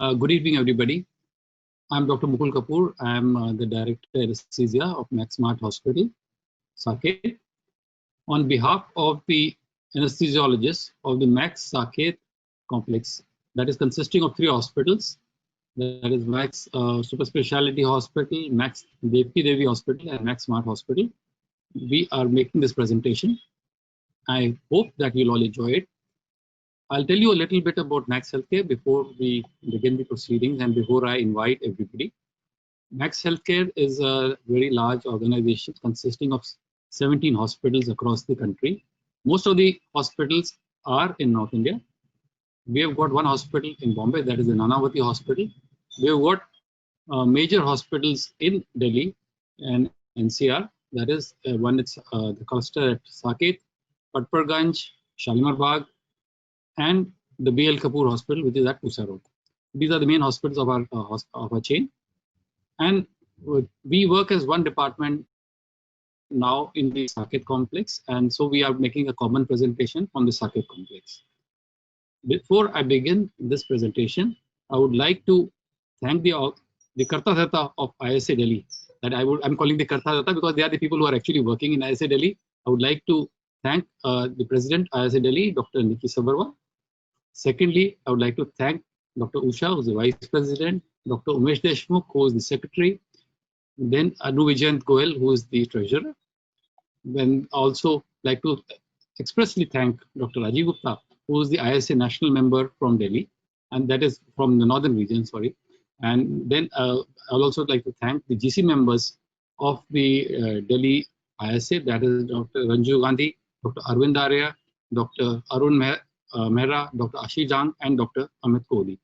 Good evening, everybody. I'm Dr. Mukul Kapoor. I'm the Director Anesthesia of Max Smart Hospital, Saket. On behalf of the anesthesiologists of the Max Saket complex, that is consisting of 3 hospitals, that is Max Super Speciality Hospital, Max Devki Devi Hospital, and Max Smart Hospital, we are making this presentation. I hope that you'll all enjoy it. I'll tell you a little bit about Max Healthcare before we begin the proceedings and before I invite everybody. Max Healthcare is a very large organization consisting of 17 hospitals across the country. Most of the hospitals are in North India. We have got one hospital in Bombay, that is the Nanavati Hospital. We have got major hospitals in Delhi and NCR. That is one, it's the cluster at Saket, Patparganj, Shalimar Bagh, and the BL Kapoor Hospital, which is at Pusa Road. These are the main hospitals of our chain. And we work as one department now in the Saket complex, and so we are making a common presentation on the Saket complex. Before I begin this presentation, I would like to thank the Karta Data of ISA Delhi. That I'm calling the Karta Data because they are the people who are actually working in ISA Delhi. I would like to thank the President ISA Delhi, Dr. Nikki Sabarwa. Secondly, I would like to thank Dr. Usha, who is the Vice President, Dr. Umesh Deshmukh, who is the Secretary, then Anu Vijayant Goel, who is the Treasurer. Then also like to expressly thank Dr. Rajiv Gupta, who is the ISA National Member from Delhi, and that is from the Northern region, sorry. And then I'll also like to thank the GC members of the Delhi ISA, that is Dr. Ranju Gandhi, Dr. Arvind Arya, Dr. Arun Mehra, Dr. Ashish Jang, and Dr. Amit Kohli.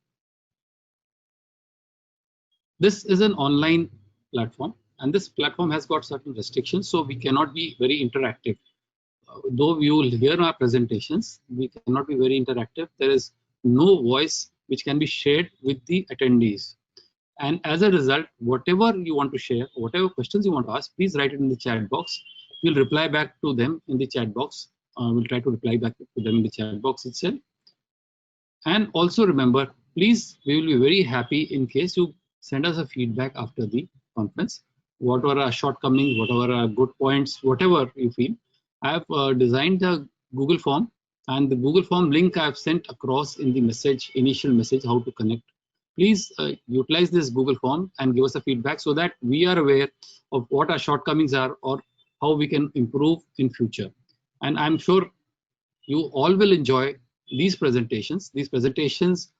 This is an online platform, and this platform has got certain restrictions, so we cannot be very interactive. Though you will hear our presentations, we cannot be very interactive. There is no voice which can be shared with the attendees. And as a result, whatever you want to share, whatever questions you want to ask, please write it in the chat box. We'll reply back to them in the chat box. We'll try to reply back to them in the chat box itself. And also remember, please, we will be very happy in case you send us a feedback after the conference. What are our shortcomings, what are our good points, whatever you feel. I have designed the Google form, and the Google form link I have sent across in the message, initial message, how to connect. Please utilize this Google form and give us a feedback so that we are aware of what our shortcomings are or how we can improve in future. And I'm sure you all will enjoy these presentations. These presentations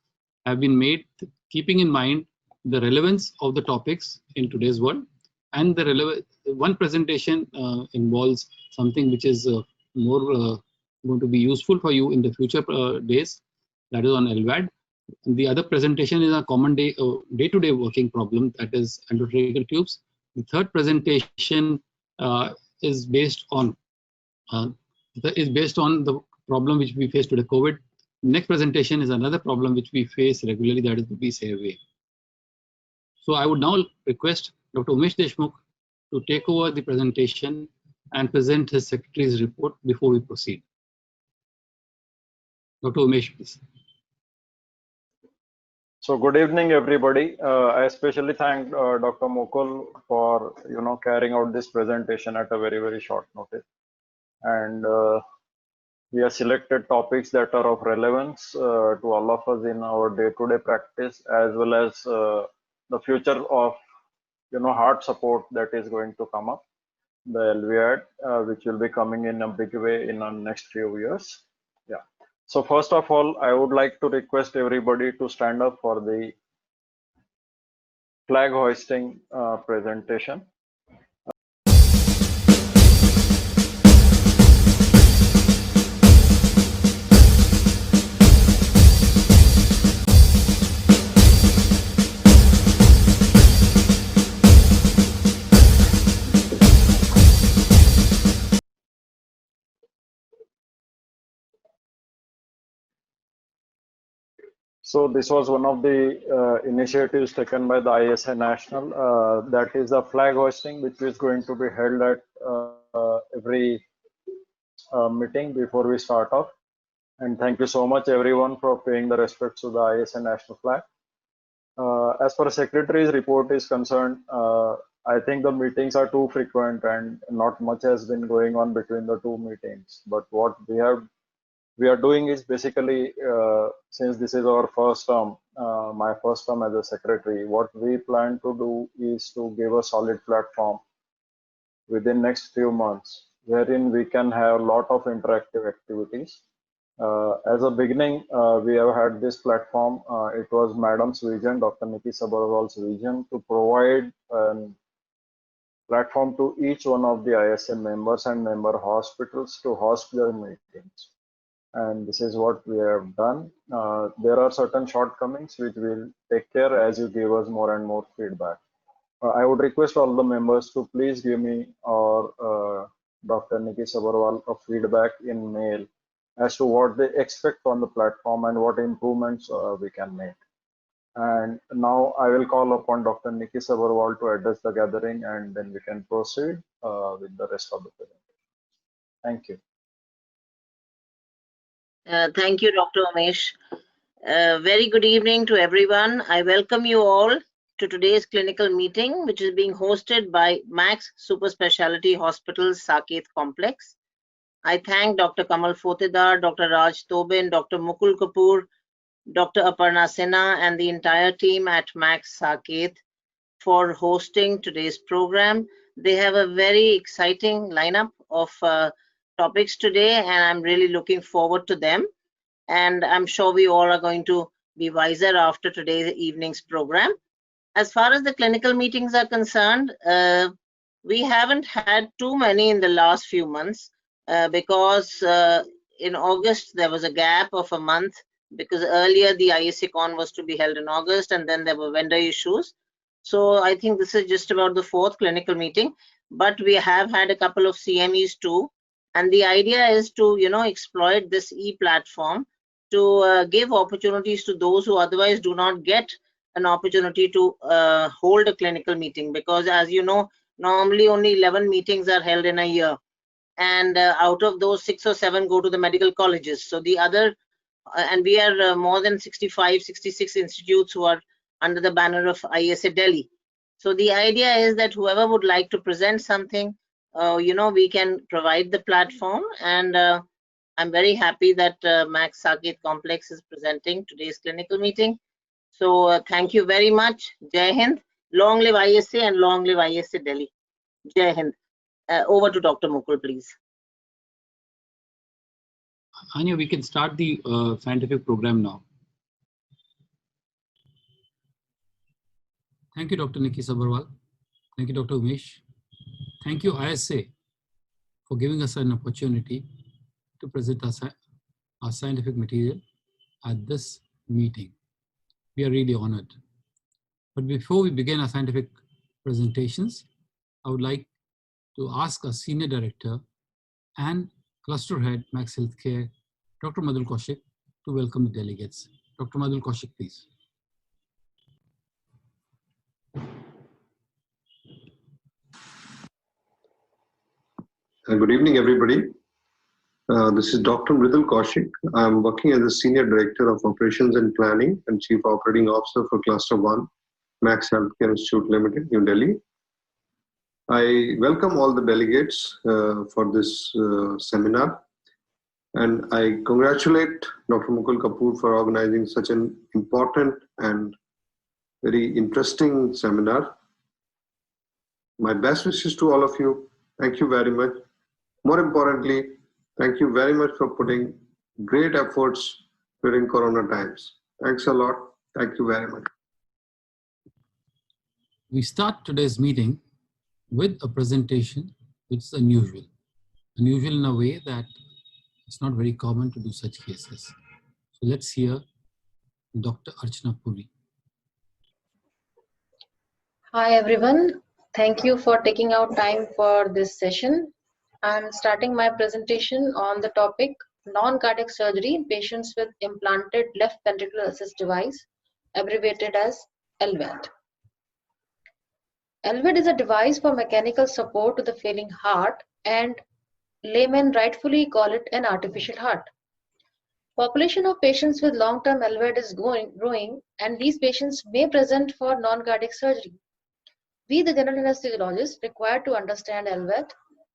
have been made keeping in mind the relevance of the topics in today's world, and the one presentation involves something which is more going to be useful for you in the future days, that is on LVAD. The other presentation is a common day-to-day working problem, that is endotracheal tubes. The third presentation is based on the problem which we face today, COVID. Next presentation is another problem which we face regularly, that is the obese airway. So I would now request Dr. Umesh Deshmukh to take over the presentation and present his secretary's report before we proceed. Dr. Umesh, please. So good evening, everybody. I especially thank Dr. Mukul for carrying out this presentation at a very short notice. And we have selected topics that are of relevance to all of us in our day-to-day practice, as well as the future of heart support that is going to come up, the LVAD, which will be coming in a big way in the next few years. Yeah. So first of all, I would like to request everybody to stand up for the flag hoisting presentation. So this was one of the initiatives taken by the ISA National, that is the flag hoisting, which is going to be held at every meeting before we start off. And thank you so much everyone for paying the respects to the ISA National flag. As far as Secretary's report is concerned, I think the meetings are too frequent and not much has been going on between the two meetings. But what we are doing is basically, since this is our first term, my first term as a secretary, what we plan to do is to give a solid platform within next few months, wherein we can have a lot of interactive activities. As a beginning, we have had this platform. It was Madam's vision, Dr. Nikki Sabharwal's vision, to provide a platform to each one of the ISA members and member hospitals to host their meetings. And this is what we have done. There are certain shortcomings which we'll take care as you give us more and more feedback. I would request all the members to please give me or Dr. Nikki Sabharwal a feedback in mail as to what they expect on the platform and what improvements we can make. And now I will call upon Dr. Nikki Sabharwal to address the gathering, and then we can proceed with the rest of the presentation. Thank you. Thank you, Dr. Umesh. Very good evening to everyone. I welcome you all to today's clinical meeting, which is being hosted by Max Super Speciality Hospitals, Saket Complex. I thank Dr. Kamal Fotedar, Dr. Raj Tobin, Dr. Mukul Kapoor, Dr. Aparna Sinha, and the entire team at Max Saket for hosting today's program. They have a very exciting lineup of topics today, and I'm really looking forward to them. And I'm sure we all are going to be wiser after today's evening's program. As far as the clinical meetings are concerned, we haven't had too many in the last few months because in August there was a gap of a month, because earlier the ISACon was to be held in August, and then there were vendor issues. So I think this is just about the fourth clinical meeting, but we have had a couple of CMEs too. And the idea is to, exploit this e-platform to give opportunities to those who otherwise do not get an opportunity to hold a clinical meeting, because as you know, normally only 11 meetings are held in a year, and out of those 6 or 7 go to the medical colleges. So the other, and we are more than 65, 66 institutes who are under the banner of ISA Delhi. So the idea is that whoever would like to present something, we can provide the platform, and I'm very happy that Max Saket Complex is presenting today's clinical meeting. So thank you very much. Jai Hind. Long live ISA and long live ISA Delhi. Jai Hind. Over to Dr. Mukul, please. Anya, we can start the scientific program now. Thank you, Dr. Nikki Sabharwal. Thank you, Dr. Umesh. Thank you, ISA, for giving us an opportunity to present our scientific material at this meeting. We are really honored. But before we begin our scientific presentations, I would like to ask our Senior Director and Cluster Head, Max Healthcare, Dr. Madhul Kaushik, to welcome the delegates. Dr. Madhul Kaushik, please. Good evening, everybody. This is Dr. Madhul Kaushik. I'm working as the Senior Director of Operations and Planning and Chief Operating Officer for Cluster 1, Max Healthcare Institute Limited, New Delhi. I welcome all the delegates for this seminar, and I congratulate Dr. Mukul Kapoor for organizing such an important and very interesting seminar. My best wishes to all of you. Thank you very much. More importantly, thank you very much for putting great efforts during Corona times. Thanks a lot. Thank you very much. We start today's meeting with a presentation which is unusual. Unusual in a way that it's not very common to do such cases. So let's hear Dr. Archana Puri. Hi everyone. Thank you for taking out time for this session. I'm starting my presentation on the topic non-cardiac surgery in patients with implanted left ventricular assist device, abbreviated as LVAD. LVAD is a device for mechanical support to the failing heart, and laymen rightfully call it an artificial heart. Population of patients with long-term LVAD is growing, and these patients may present for non-cardiac surgery. We, the general anesthesiologists, require to understand LVAD,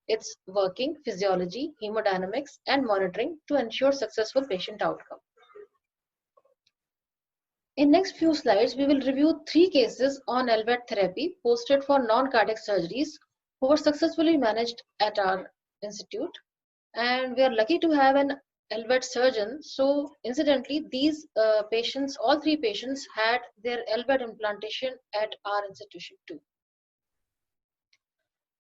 its working, physiology, hemodynamics, and monitoring to ensure successful patient outcome. In next few slides, we will review 3 cases on LVAD therapy posted for non-cardiac surgeries who were successfully managed at our institute. And we are lucky to have an LVAD surgeon. So incidentally, these patients, all 3 patients had their LVAD implantation at our institution too.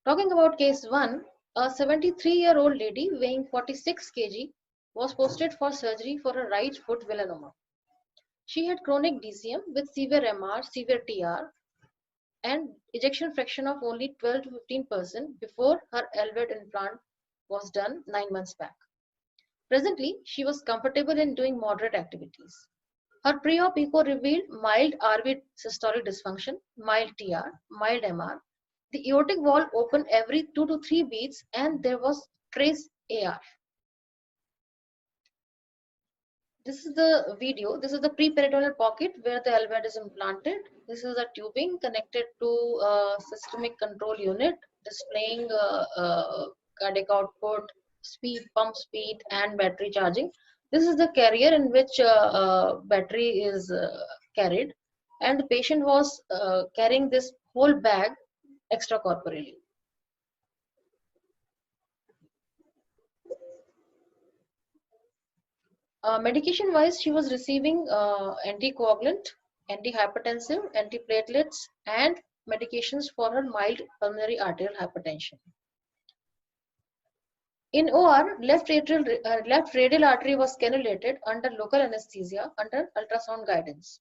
Talking about case 1, a 73-year-old lady weighing 46 kg was posted for surgery for a right foot melanoma. She had chronic DCM with severe MR, severe TR, and ejection fraction of only 12 to 15% before her LVAD implant was done 9 months back. Presently, she was comfortable in doing moderate activities. Her pre-op echo revealed mild RV systolic dysfunction, mild TR, mild MR. The aortic wall opened every 2 to 3 beats, and there was trace AR. This is the video. This is the pre-peritoneal pocket where the LVAD is implanted. This is a tubing connected to a systemic control unit displaying cardiac output, speed, pump speed, and battery charging. This is the carrier in which battery is carried, and the patient was carrying this whole bag extracorporeally. Medication-wise, she was receiving anticoagulant, antihypertensive, antiplatelets, and medications for her mild pulmonary arterial hypertension. In OR, left radial artery was cannulated under local anesthesia under ultrasound guidance.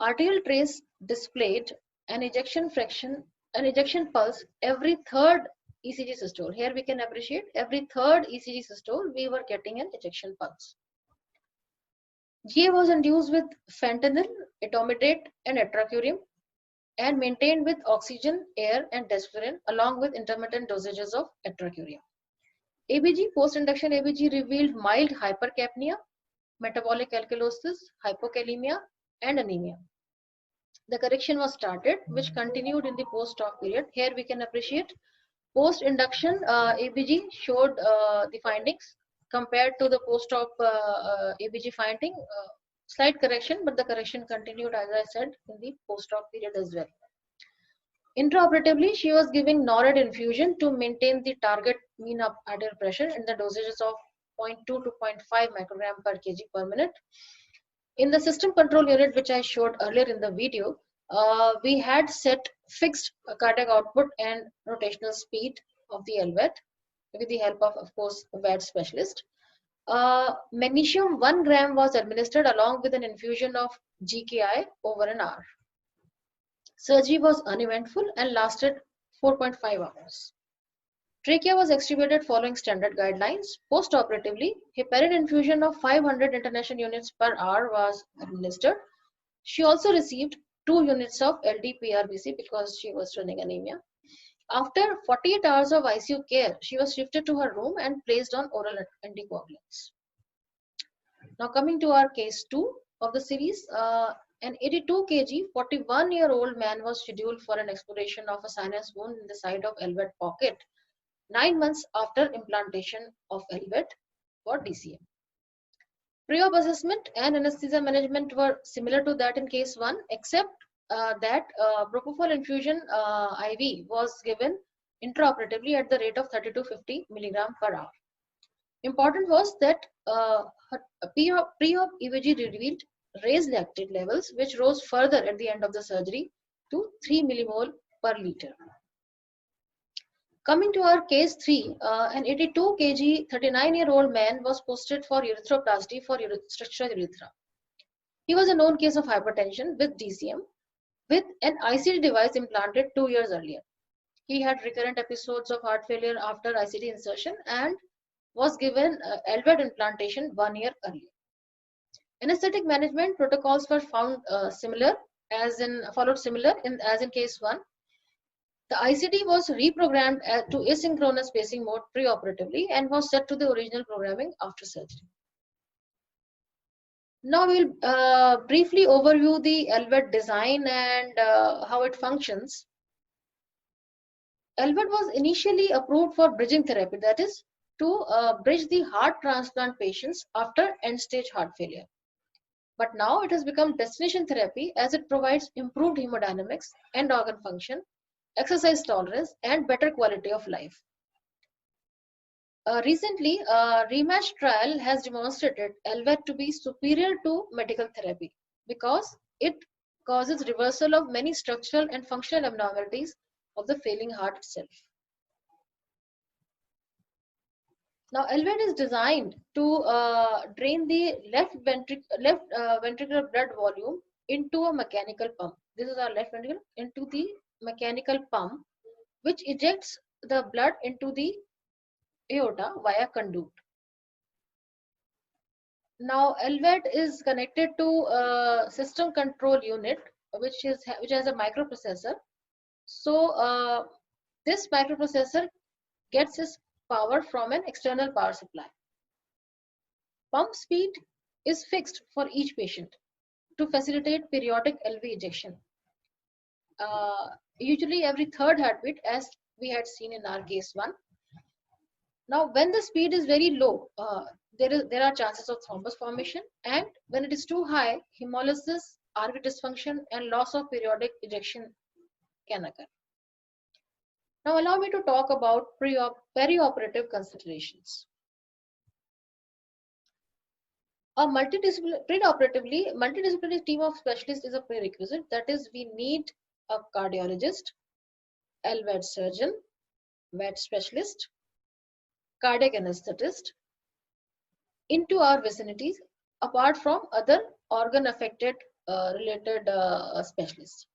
Arterial trace displayed an ejection fraction, an ejection pulse every 3rd ECG systole. Here we can appreciate every 3rd ECG systole we were getting an ejection pulse. GA was induced with fentanyl, etomidate, and atracurium, and maintained with oxygen, air, and desflurane, along with intermittent dosages of atracurium. ABG, post-induction ABG revealed mild hypercapnia, metabolic alkalosis, hypokalemia, and anemia. The correction was started, which continued in the post-op period. Here we can appreciate post-induction ABG showed the findings compared to the post-op ABG finding. Slight correction, but the correction continued, as I said, in the post-op period as well. Intraoperatively, she was giving NORAD infusion to maintain the target mean arterial pressure in the dosages of 0.2 to 0.5 microgram per kg per minute. In the system control unit, which I showed earlier in the video, we had set fixed cardiac output and rotational speed of the LVAD with the help of course, a VAD specialist. Magnesium 1 gram was administered along with an infusion of GKI over an hour. Surgery was uneventful and lasted 4.5 hours. Trachea was extubated following standard guidelines. Post-operatively, heparin infusion of 500 international units per hour was administered. She also received 2 units of LD-PRBC because she was running anemia. After 48 hours of ICU care, she was shifted to her room and placed on oral anticoagulants. Now coming to our case 2 of the series, an 82 kg, 41-year-old man was scheduled for an exploration of a sinus wound in the side of LVAD pocket 9 months after implantation of LVAD for DCM. Pre-op assessment and anesthesia management were similar to that in case 1, except that propofol infusion IV was given intraoperatively at the rate of 30 to 50 milligram per hour. Important was that pre-op EVG revealed raised lactate levels, which rose further at the end of the surgery to 3 millimole per liter. Coming to our case 3, an 82 kg, 39-year-old man was posted for urethroplasty for structural urethra. He was a known case of hypertension with DCM with an ICD device implanted 2 years earlier. He had recurrent episodes of heart failure after ICD insertion and was given LVAD implantation 1 year earlier. Anesthetic management protocols were found followed similar as in case 1. The ICD was reprogrammed to asynchronous pacing mode preoperatively and was set to the original programming after surgery. Now we'll briefly overview the LVAD design and how it functions. LVAD was initially approved for bridging therapy, that is, to bridge the heart transplant patients after end-stage heart failure. But now it has become destination therapy as it provides improved hemodynamics and organ function, exercise tolerance, and better quality of life. Recently, a rematch trial has demonstrated LVAD to be superior to medical therapy because it causes reversal of many structural and functional abnormalities of the failing heart itself. Now, LVAD is designed to drain the left ventricular blood volume into a mechanical pump. This is our left ventricle into the mechanical pump, which ejects the blood into the aorta via conduit. Now, LVAD is connected to a system control unit, which has a microprocessor. So this microprocessor gets its power from an external power supply. Pump speed is fixed for each patient to facilitate periodic LV ejection. Usually every third heartbeat, as we had seen in our case 1. Now, when the speed is very low, there are chances of thrombus formation, and when it is too high, hemolysis, RV dysfunction, and loss of periodic ejection can occur. Now, allow me to talk about perioperative considerations. A multidisciplinary team of specialists is a prerequisite. That is, we need a cardiologist, LVAD surgeon, VAD specialist, cardiac anesthetist into our vicinities, apart from other organ affected related specialists.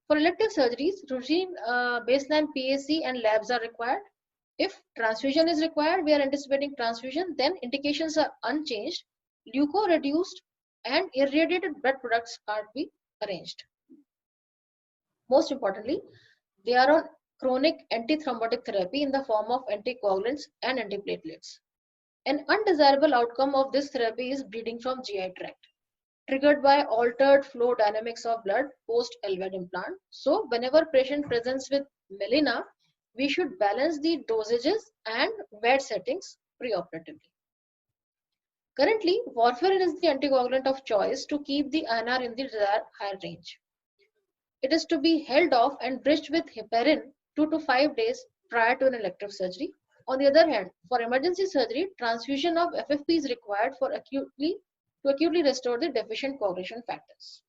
For elective surgeries, routine baseline PAC and labs are required. If transfusion is required, we are anticipating transfusion, then indications are unchanged, leuko-reduced and irradiated blood products are to be arranged. Most importantly, they are on chronic antithrombotic therapy in the form of anticoagulants and antiplatelets. An undesirable outcome of this therapy is bleeding from GI tract, triggered by altered flow dynamics of blood post LVAD implant. So whenever patient presents with melena, we should balance the dosages and VAD settings preoperatively. Currently, warfarin is the anticoagulant of choice to keep the INR in the desired high range. It is to be held off and bridged with heparin 2 to 5 days prior to an elective surgery. On the other hand, for emergency surgery, transfusion of FFP is required to acutely restore the deficient coagulation factors.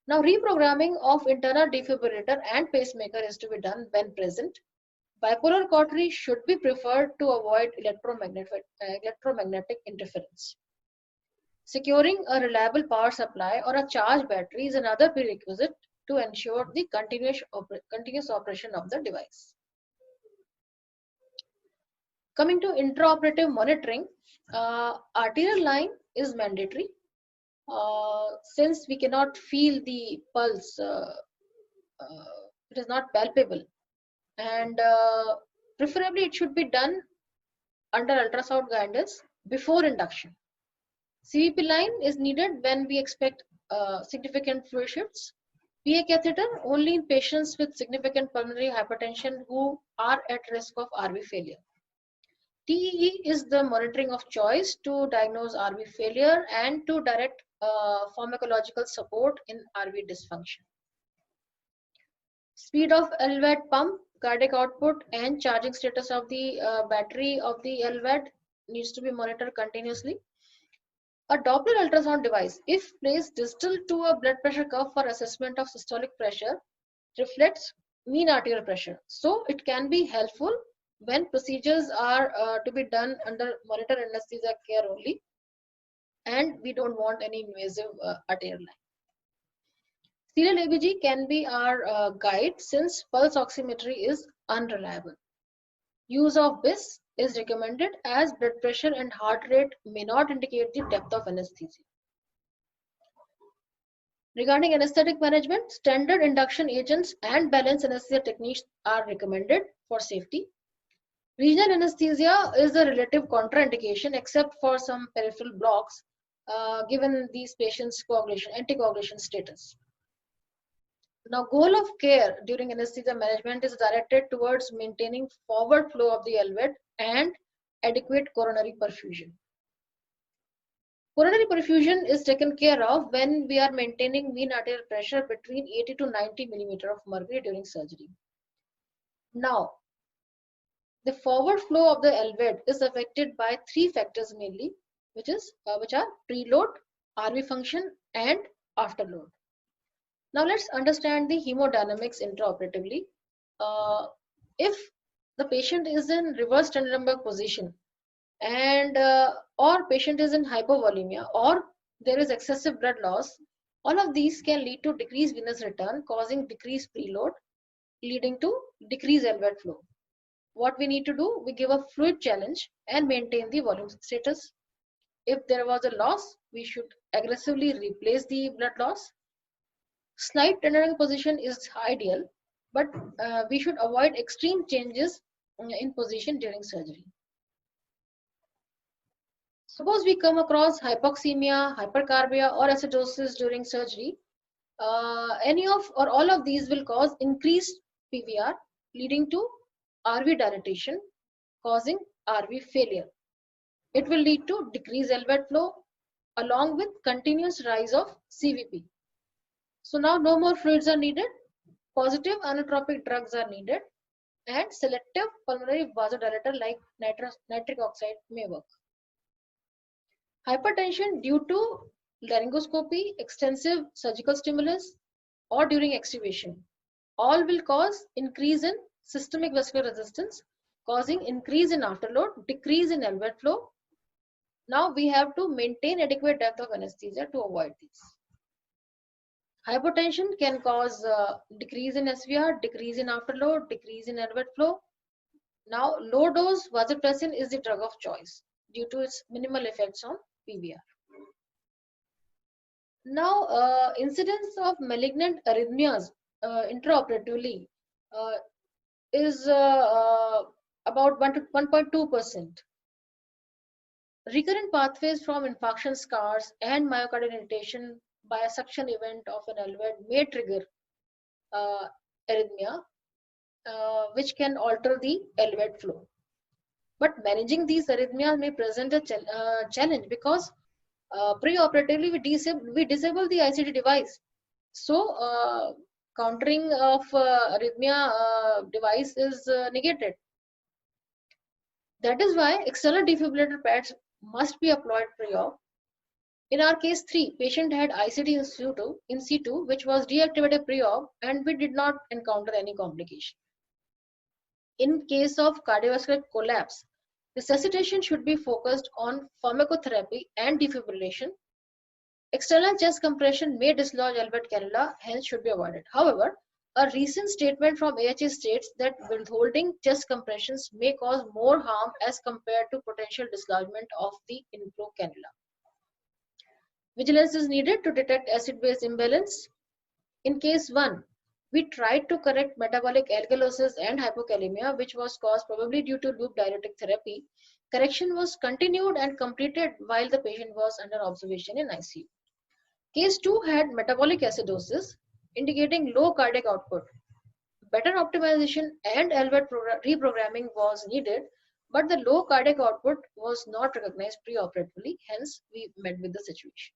Now, reprogramming of internal defibrillator and pacemaker is to be done when present. Bipolar cautery should be preferred to avoid electromagnetic interference. Securing a reliable power supply or a charged battery is another prerequisite to ensure the continuous operation of the device. Coming to intraoperative monitoring, arterial line is mandatory. Since we cannot feel the pulse, it is not palpable, and preferably it should be done under ultrasound guidance before induction. CVP line is needed when we expect significant fluid shifts. PA catheter only in patients with significant pulmonary hypertension who are at risk of RV failure. TEE is the monitoring of choice to diagnose RV failure and to direct pharmacological support in RV dysfunction. Speed of LVAD pump, cardiac output, and charging status of the battery of the LVAD needs to be monitored continuously. A Doppler ultrasound device, if placed distal to a blood pressure curve for assessment of systolic pressure, reflects mean arterial pressure. So it can be helpful when procedures are to be done under monitor anesthesia care only, and we don't want any invasive arterial line. Serial ABG can be our guide since pulse oximetry is unreliable. Use of BIS is recommended as blood pressure and heart rate may not indicate the depth of anesthesia. Regarding anesthetic management, standard induction agents and balanced anesthesia techniques are recommended for safety. Regional anesthesia is a relative contraindication except for some peripheral blocks given these patients' coagulation, anticoagulation status. Now, goal of care during anesthesia management is directed towards maintaining forward flow of the LVAD and adequate coronary perfusion. Coronary perfusion is taken care of when we are maintaining mean arterial pressure between 80 to 90 millimeter of mercury during surgery. Now, the forward flow of the LVAD is affected by three factors mainly, which are preload, RV function, and afterload. Now let's understand the hemodynamics intraoperatively. If the patient is in reverse Trendelenburg position and or patient is in hypovolemia or there is excessive blood loss, all of these can lead to decreased venous return, causing decreased preload, leading to decreased LVAD flow. What we need to do, we give a fluid challenge and maintain the volume status. If there was a loss, we should aggressively replace the blood loss. Slight Trendelenburg position is ideal, but we should avoid extreme changes in position during surgery. Suppose we come across hypoxemia, hypercarbia, or acidosis during surgery. Any of or all of these will cause increased PVR, leading to RV dilatation, causing RV failure. It will lead to decreased LVAD flow along with continuous rise of CVP. So now no more fluids are needed, positive inotropic drugs are needed, and selective pulmonary vasodilator like nitric oxide may work. Hypertension due to laryngoscopy, extensive surgical stimulus, or during extubation, all will cause increase in systemic vascular resistance, causing increase in afterload, decrease in LVAD flow. Now we have to maintain adequate depth of anesthesia to avoid these. Hypotension can cause decrease in SVR, decrease in afterload, decrease in LVAD flow. Now, low dose vasopressin is the drug of choice due to its minimal effects on PVR. Now, incidence of malignant arrhythmias intraoperatively is about 1.2%. Recurrent pathways from infarction scars and myocardial infarction by a suction event of an LVAD may trigger arrhythmia, which can alter the LVAD flow. But managing these arrhythmias may present a challenge because preoperatively we disable the ICD device. So countering of arrhythmia device is negated. That is why external defibrillator pads must be applied pre-op. In our case 3, patient had ICD in situ, which was deactivated pre-op, and we did not encounter any complication. In case of cardiovascular collapse, resuscitation should be focused on pharmacotherapy and defibrillation. External chest compression may dislodge LVAD cannula, hence should be avoided. However, a recent statement from AHA states that withholding chest compressions may cause more harm as compared to potential dislodgement of the inflow cannula. Vigilance is needed to detect acid-base imbalance. In case 1, we tried to correct metabolic alkalosis and hypokalemia, which was caused probably due to loop diuretic therapy. Correction was continued and completed while the patient was under observation in ICU. Case 2 had metabolic acidosis, indicating low cardiac output. Better optimization and LVAD reprogramming was needed, but the low cardiac output was not recognized preoperatively, hence we met with the situation.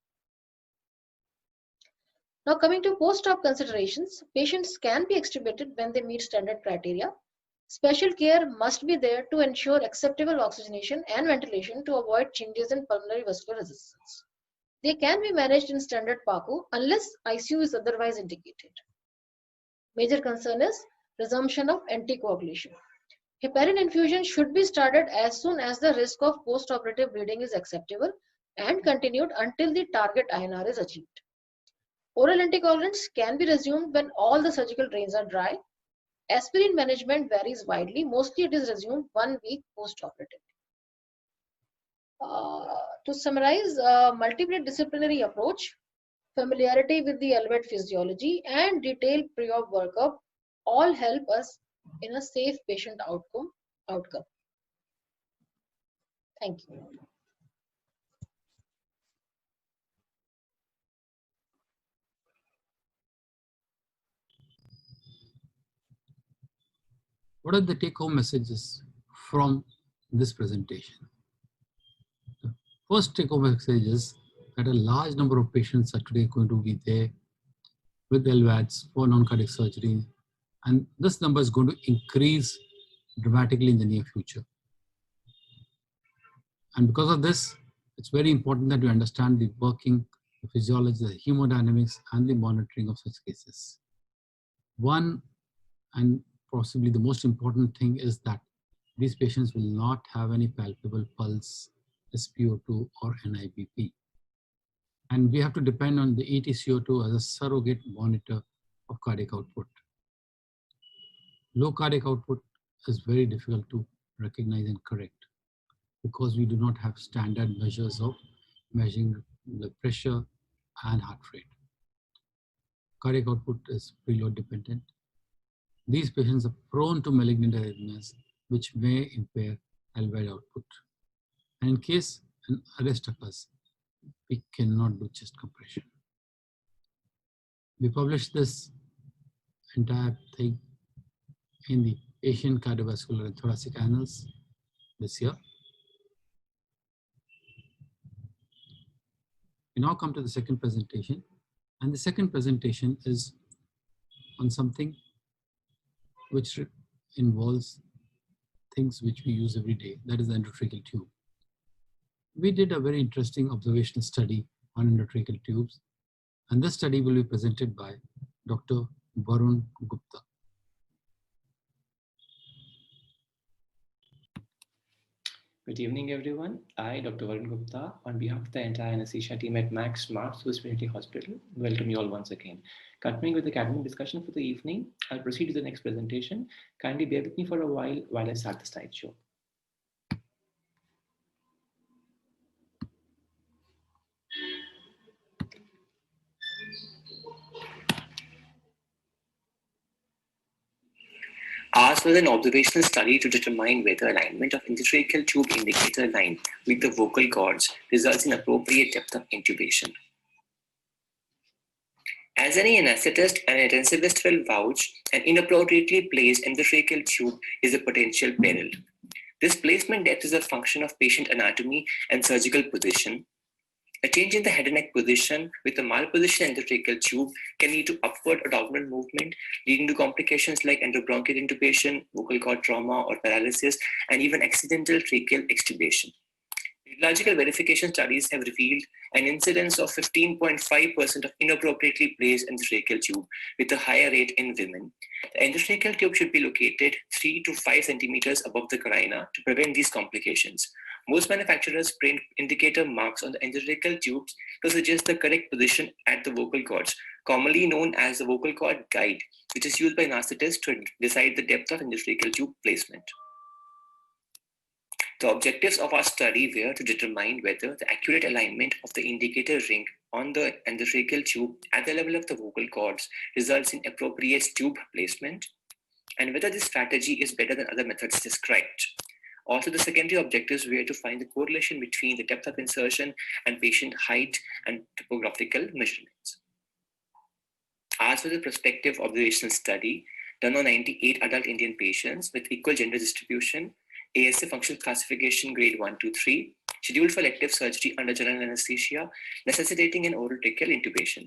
Now coming to post-op considerations, patients can be extubated when they meet standard criteria. Special care must be there to ensure acceptable oxygenation and ventilation to avoid changes in pulmonary vascular resistance. They can be managed in standard PACU unless ICU is otherwise indicated. Major concern is resumption of anticoagulation. Heparin infusion should be started as soon as the risk of post-operative bleeding is acceptable and continued until the target INR is achieved. Oral anticoagulants can be resumed when all the surgical drains are dry. Aspirin management varies widely. Mostly it is resumed 1 week post-operative. To summarize, multidisciplinary approach, familiarity with the LVAD physiology, and detailed pre-op workup all help us in a safe patient outcome. Thank you. What are the take-home messages from this presentation? The first take-home message is that a large number of patients are today going to be there with LVADs for non-cardiac surgery, and this number is going to increase dramatically in the near future. And because of this, it's very important that we understand the working, the physiology, the hemodynamics, and the monitoring of such cases. One, and possibly the most important thing, is that these patients will not have any palpable pulse, SpO2, or NIBP. And we have to depend on the ETCO2 as a surrogate monitor of cardiac output. Low cardiac output is very difficult to recognize and correct because we do not have standard measures of measuring blood pressure and heart rate. Cardiac output is preload dependent. These patients are prone to malignant arrhythmias, which may impair LVAD output. And in case an arrest occurs, we cannot do chest compression. We published this entire thing in the Asian Cardiovascular and Thoracic Annals this year. We now come to the second presentation, and the second presentation is on something which involves things which we use every day, that is the endotracheal tube. We did a very interesting observational study on endotracheal tubes, and this study will be presented by Dr. Varun Gupta. Good evening, everyone. I, Dr. Varun Gupta, on behalf of the entire anesthesia team at Max Smart Super Specialty Hospital, welcome you all once again. Continuing with the academic discussion for the evening, I'll proceed to the next presentation. Kindly bear with me for a while I start the slideshow. Ours was an observational study to determine whether alignment of endotracheal tube indicator line with the vocal cords results in appropriate depth of intubation. As any anesthetist and intensivist will vouch, an inappropriately placed endotracheal tube is a potential peril. This placement depth is a function of patient anatomy and surgical position. A change in the head and neck position with a malpositioned endotracheal tube can lead to upward or downward movement, leading to complications like endobronchial intubation, vocal cord trauma or paralysis, and even accidental tracheal extubation. Radiological verification studies have revealed an incidence of 15.5% of inappropriately placed endotracheal tube with a higher rate in women. The endotracheal tube should be located 3 to 5 centimeters above the carina to prevent these complications. Most manufacturers print indicator marks on the endotracheal tubes to suggest the correct position at the vocal cords, commonly known as the vocal cord guide, which is used by anesthetists to decide the depth of endotracheal tube placement. The objectives of our study were to determine whether the accurate alignment of the indicator ring on the endotracheal tube at the level of the vocal cords results in appropriate tube placement, and whether this strategy is better than other methods described. Also, the secondary objectives were to find the correlation between the depth of insertion and patient height and topographical measurements. Ours was a prospective observational study done on 98 adult Indian patients with equal gender distribution, ASA functional classification grade 1 to 3, scheduled for elective surgery under general anesthesia, necessitating an oral tracheal intubation.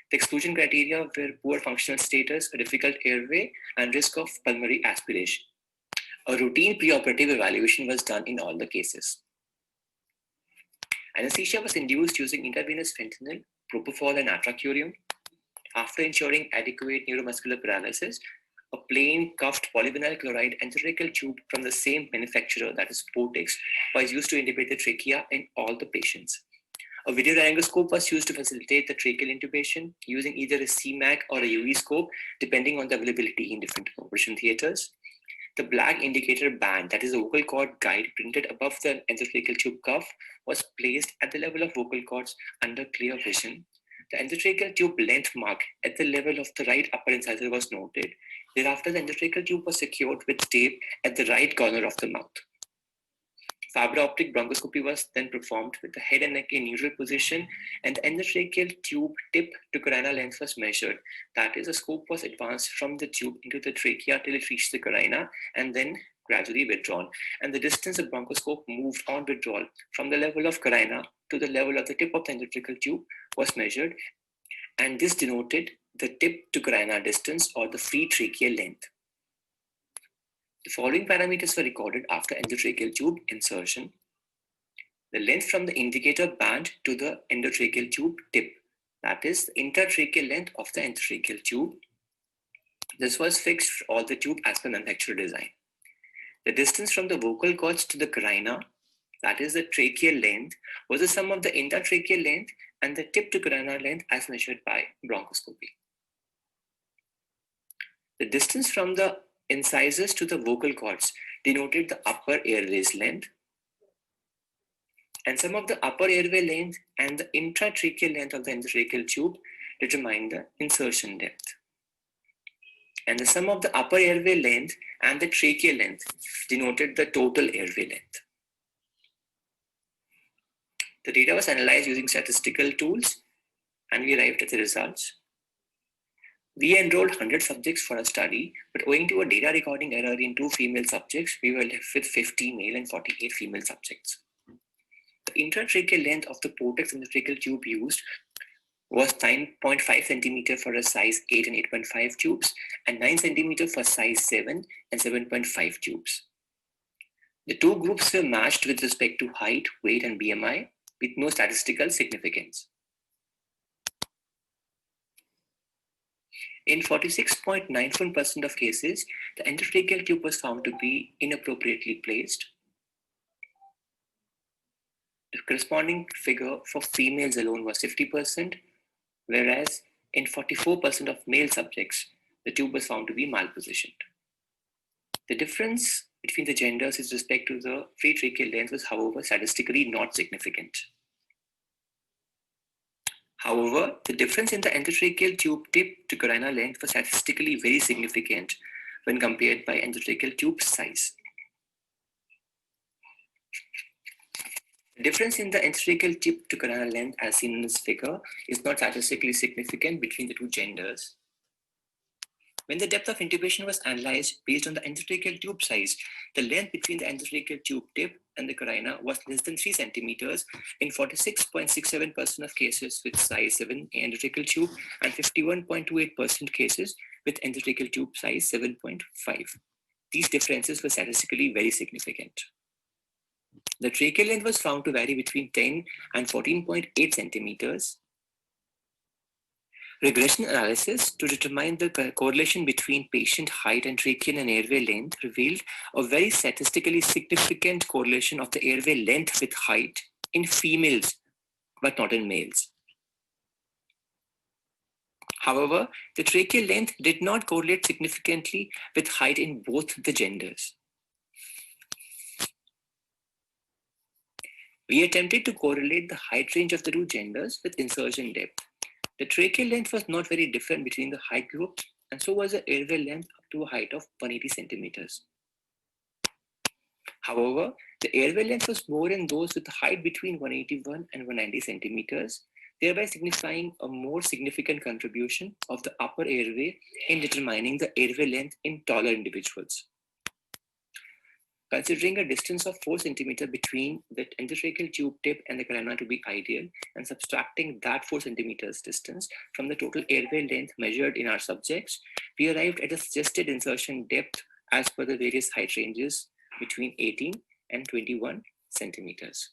The exclusion criteria were poor functional status, a difficult airway, and risk of pulmonary aspiration. A routine preoperative evaluation was done in all the cases. Anesthesia was induced using intravenous fentanyl, propofol, and atracurium. After ensuring adequate neuromuscular paralysis, a plain cuffed polyvinyl chloride endotracheal tube from the same manufacturer, that is Portex, was used to intubate the trachea in all the patients. A video laryngoscope was used to facilitate the tracheal intubation using either a CMAC or a UE scope, depending on the availability in different operation theaters. The black indicator band, that is the vocal cord guide printed above the endotracheal tube cuff, was placed at the level of vocal cords under clear vision. The endotracheal tube length mark at the level of the right upper incisor was noted. Thereafter, the endotracheal tube was secured with tape at the right corner of the mouth. Fiber optic bronchoscopy was then performed with the head and neck in neutral position, and the endotracheal tube tip to carina length was measured. That is, the scope was advanced from the tube into the trachea till it reached the carina and then gradually withdrawn. And the distance the bronchoscope moved on withdrawal from the level of carina to the level of the tip of the endotracheal tube was measured, and this denoted the tip to carina distance or the free tracheal length. The following parameters were recorded after endotracheal tube insertion. The length from the indicator band to the endotracheal tube tip, that is the intertracheal length of the endotracheal tube. This was fixed for all the tube as per manufacturer design. The distance from the vocal cords to the carina, that is the tracheal length, was the sum of the intertracheal length and the tip to carina length as measured by bronchoscopy. The distance from the incisors to the vocal cords denoted the upper airways length, and sum of the upper airway length and the intratracheal length of the endotracheal tube determined the insertion depth. And the sum of the upper airway length and the tracheal length denoted the total airway length. The data was analyzed using statistical tools, and we arrived at the results. We enrolled 100 subjects for a study, but owing to a data recording error in 2 female subjects, we were left with 50 male and 48 female subjects. The intratracheal length of the Portex endotracheal tube used was 9.5 centimeter for a size 8 and 8.5 tubes, and 9 centimeter for size 7 and 7.5 tubes. The 2 groups were matched with respect to height, weight, and BMI, with no statistical significance. In 46.91% of cases, the endotracheal tube was found to be inappropriately placed. The corresponding figure for females alone was 50%, whereas in 44% of male subjects, the tube was found to be malpositioned. The difference between the genders with respect to the free tracheal length was, however, statistically not significant. However, the difference in the endotracheal tube tip to carina length was statistically very significant when compared by endotracheal tube size. The difference in the endotracheal tip to carina length as seen in this figure is not statistically significant between the 2 genders. When the depth of intubation was analyzed based on the endotracheal tube size, the length between the endotracheal tube tip and the carina was less than 3 centimeters in 46.67% of cases with size 7 endotracheal tube and 51.28% cases with endotracheal tube size 7.5. These differences were statistically very significant. The tracheal length was found to vary between 10 and 14.8 centimeters. Regression analysis to determine the correlation between patient height and tracheal and airway length revealed a very statistically significant correlation of the airway length with height in females, but not in males. However, the tracheal length did not correlate significantly with height in both the genders. We attempted to correlate the height range of the 2 genders with insertion depth. The tracheal length was not very different between the height groups, and so was the airway length up to a height of 180 centimeters. However, the airway length was more in those with a height between 181 and 190 centimeters, thereby signifying a more significant contribution of the upper airway in determining the airway length in taller individuals. Considering a distance of 4 centimeters between the endotracheal tube tip and the carina to be ideal, and subtracting that 4 centimeters distance from the total airway length measured in our subjects, we arrived at a suggested insertion depth as per the various height ranges between 18 and 21 centimeters.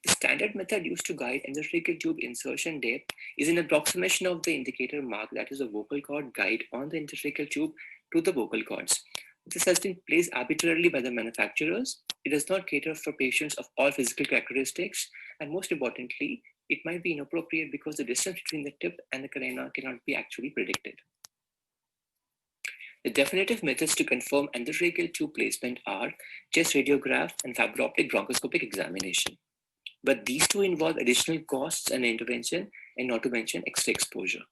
The standard method used to guide endotracheal tube insertion depth is an approximation of the indicator mark, that is a vocal cord guide on the endotracheal tube to the vocal cords. This has been placed arbitrarily by the manufacturers. It does not cater for patients of all physical characteristics, and most importantly, it might be inappropriate because the distance between the tip and the carina cannot be actually predicted. The definitive methods to confirm endotracheal tube placement are chest radiograph and fiber optic bronchoscopic examination. But these 2 involve additional costs and intervention, and not to mention X-ray exposure.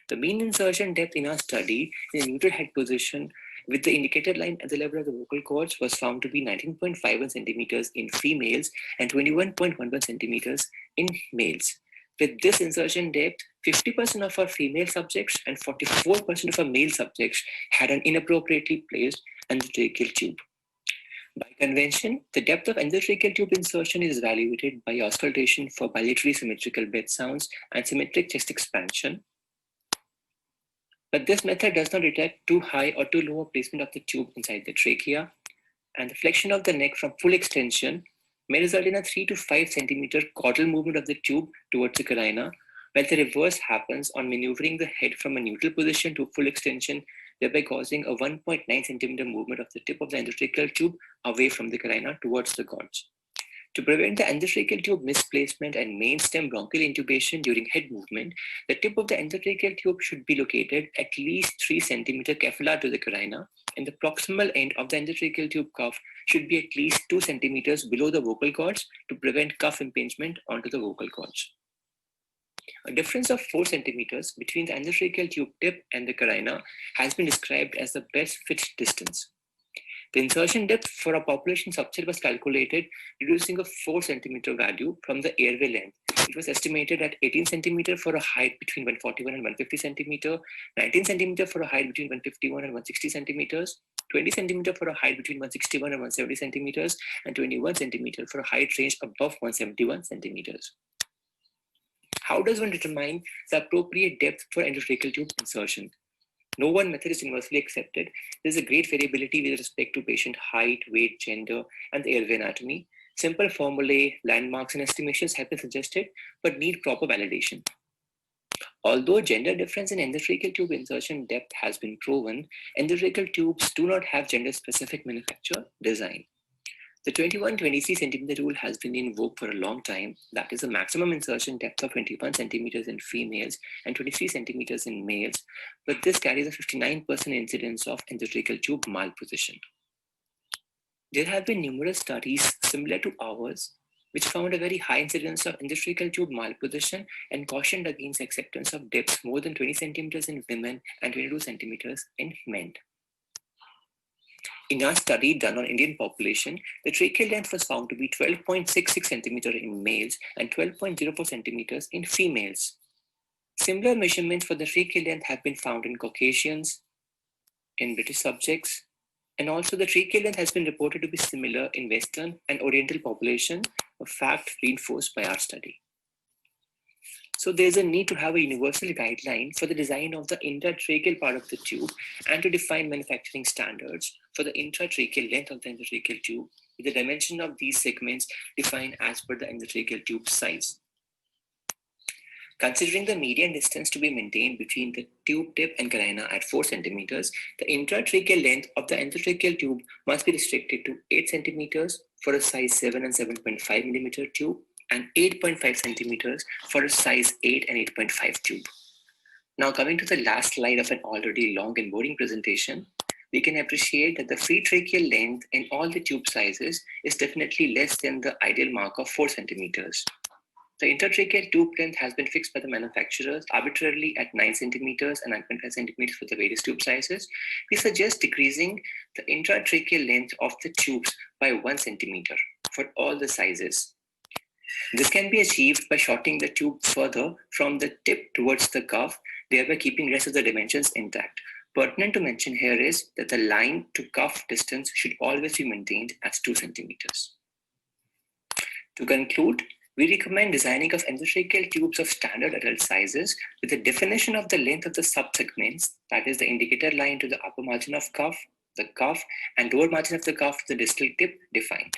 The mean insertion depth in our study in a neutral head position with the indicator line at the level of the vocal cords was found to be 19.51 centimeters in females and 21.11 centimeters in males. With this insertion depth, 50% of our female subjects and 44% of our male subjects had an inappropriately placed endotracheal tube. By convention, the depth of endotracheal tube insertion is evaluated by auscultation for bilaterally symmetrical breath sounds and symmetric chest expansion. But this method does not detect too high or too low a placement of the tube inside the trachea, and the flexion of the neck from full extension may result in a 3 to 5 centimeter caudal movement of the tube towards the carina, while the reverse happens on maneuvering the head from a neutral position to full extension, thereby causing a 1.9 centimeter movement of the tip of the endotracheal tube away from the carina towards the cords. To prevent the endotracheal tube misplacement and main stem bronchial intubation during head movement, the tip of the endotracheal tube should be located at least 3 centimeter kevlar to the carina, and the proximal end of the endotracheal tube cuff should be at least 2 centimeters below the vocal cords to prevent cuff impingement onto the vocal cords. A difference of 4 centimeters between the endotracheal tube tip and the carina has been described as the best fit distance. The insertion depth for a population subset was calculated reducing a 4 centimeter value from the airway length. It was estimated at 18 centimeter for a height between 141 and 150 centimeter, 19 centimeter for a height between 151 and 160 centimeters, 20 centimeter for a height between 161 and 170 centimeters, and 21 centimeter for a height range above 171 centimeters. How does one determine the appropriate depth for endotracheal tube insertion? No one method is universally accepted. There is a great variability with respect to patient height, weight, gender, and the airway anatomy. Simple formulae, landmarks, and estimations have been suggested, but need proper validation. Although gender difference in endotracheal tube insertion depth has been proven, endotracheal tubes do not have gender-specific manufacture design. The 21-23 centimeter rule has been in vogue for a long time. That is a maximum insertion depth of 21 centimeters in females and 23 centimeters in males, but this carries a 59% incidence of endotracheal tube malposition. There have been numerous studies similar to ours, which found a very high incidence of endotracheal tube malposition and cautioned against acceptance of depths more than 20 centimeters in women and 22 centimeters in men. In our study done on Indian population, the tracheal length was found to be 12.66 centimeters in males and 12.04 centimeters in females. Similar measurements for the tracheal length have been found in Caucasians, in British subjects, and also the tracheal length has been reported to be similar in Western and Oriental population, a fact reinforced by our study. So there's a need to have a universal guideline for the design of the intratracheal part of the tube and to define manufacturing standards for the intratracheal length of the endotracheal tube, with the dimension of these segments defined as per the endotracheal tube size. Considering the median distance to be maintained between the tube tip and carina at 4 centimeters, the intratracheal length of the endotracheal tube must be restricted to 8 centimeters for a size 7 and 7.5 millimeter tube, and 8.5 centimeters for a size 8 and 8.5 tube. Now coming to the last slide of an already long and boring presentation, we can appreciate that the free tracheal length in all the tube sizes is definitely less than the ideal mark of 4 centimeters. The intertracheal tube length has been fixed by the manufacturers arbitrarily at 9 centimeters and 9.5 centimeters for the various tube sizes. We suggest decreasing the intratracheal length of the tubes by 1 centimeter for all the sizes. This can be achieved by shortening the tube further from the tip towards the cuff, thereby keeping rest of the dimensions intact. Pertinent to mention here is that the line to cuff distance should always be maintained as 2 centimeters. To conclude, we recommend designing of endotracheal tubes of standard adult sizes with the definition of the length of the subsegments, that is the indicator line to the upper margin of cuff, the cuff, and lower margin of the cuff to the distal tip defined.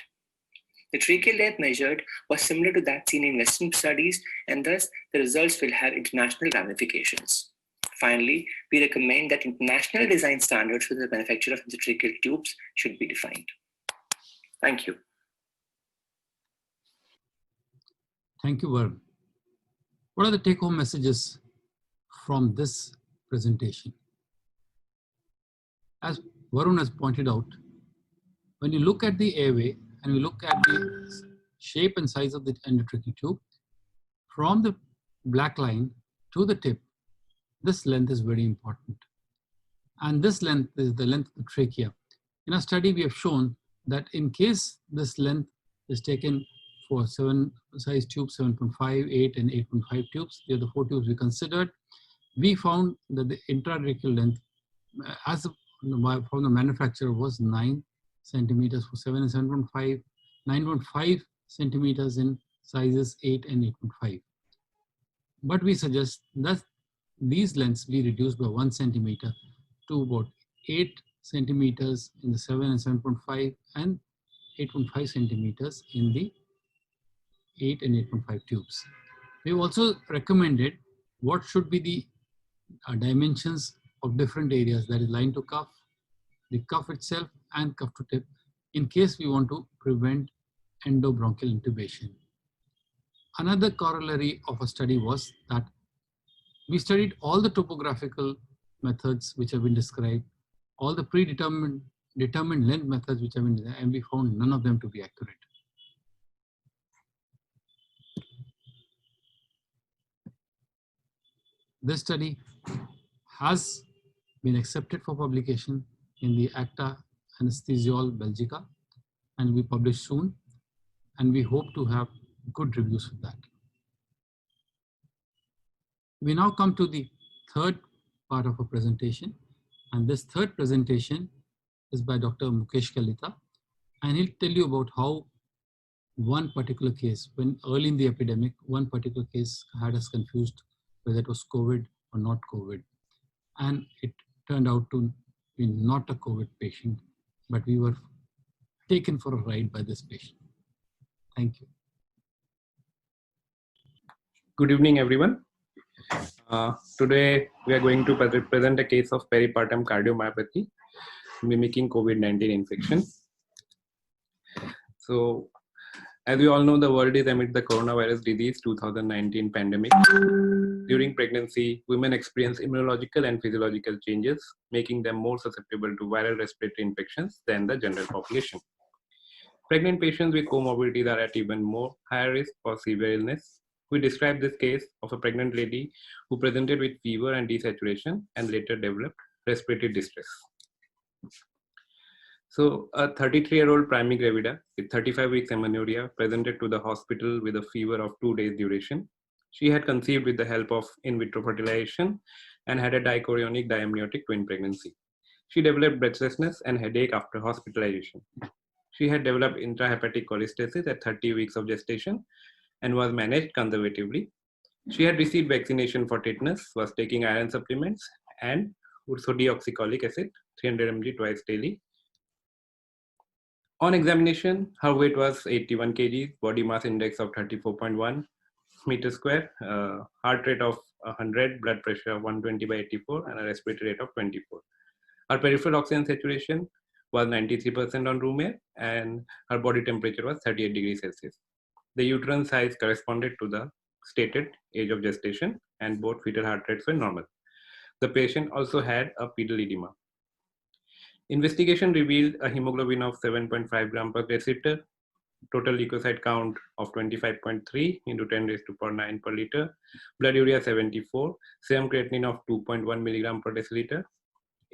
The tracheal length measured was similar to that seen in Western studies, and thus the results will have international ramifications. Finally, we recommend that international design standards for the manufacture of endotracheal tubes should be defined. Thank you. Thank you, Varun. What are the take-home messages from this presentation? As Varun has pointed out, when you look at the airway and we look at the shape and size of the endotracheal tube, from the black line to the tip, this length is very important. And this length is the length of the trachea. In our study, we have shown that in case this length is taken for 7 size tubes, 7.5, 8, and 8.5 tubes, they are the 4 tubes we considered, we found that the intratracheal length from the manufacturer was 9 centimeters for 7 and 7.5, 9.5 centimeters in sizes 8 and 8.5. But we suggest that these lengths be reduced by 1 centimeter to about 8 centimeters in the 7 and 7.5 and 8.5 centimeters in the 8 and 8.5 tubes. We've also recommended what should be the dimensions of different areas, that is line to cuff, the cuff itself, and cuff to tip, in case we want to prevent endobronchial intubation. Another corollary of a study was that we studied all the topographical methods which have been described, all the determined length methods which have been there, and we found none of them to be accurate. This study has been accepted for publication in the Acta Anesthesiologica Belgica and will be published soon, and we hope to have good reviews for that. We now come to the third part of our presentation, and this third presentation is by Dr. Mukesh Kalita, and he'll tell you about how one particular case, when early in the epidemic, one particular case had us confused whether it was COVID or not COVID. And it turned out to be not a COVID patient, but we were taken for a ride by this patient. Thank you. Good evening, everyone. Today, we are going to present a case of peripartum cardiomyopathy mimicking COVID-19 infection. So, as we all know, the world is amid the coronavirus disease 2019 pandemic. During pregnancy, women experience immunological and physiological changes, making them more susceptible to viral respiratory infections than the general population. Pregnant patients with comorbidities are at even more higher risk for severe illness. We describe this case of a pregnant lady who presented with fever and desaturation and later developed respiratory distress. So a 33-year-old primigravida with 35 weeks amenorrhea presented to the hospital with a fever of 2 days duration. She had conceived with the help of in vitro fertilization and had a dichorionic diamniotic twin pregnancy. She developed breathlessness and headache after hospitalization. She had developed intrahepatic cholestasis at 30 weeks of gestation and was managed conservatively. She had received vaccination for tetanus, was taking iron supplements and ursodeoxycholic acid, 300 mg twice daily. On examination, her weight was 81 kg, body mass index of 34.1 meters square, heart rate of 100, blood pressure of 120/84, and a respiratory rate of 24. Her peripheral oxygen saturation was 93% on room air, and her body temperature was 38 degrees Celsius. The uterine size corresponded to the stated age of gestation, and both fetal heart rates were normal. The patient also had a pedal edema. Investigation revealed a hemoglobin of 7.5 gram per deciliter, total leukocyte count of 25.3 into 10 raised to power 9 per liter, blood urea 74, serum creatinine of 2.1 milligram per deciliter,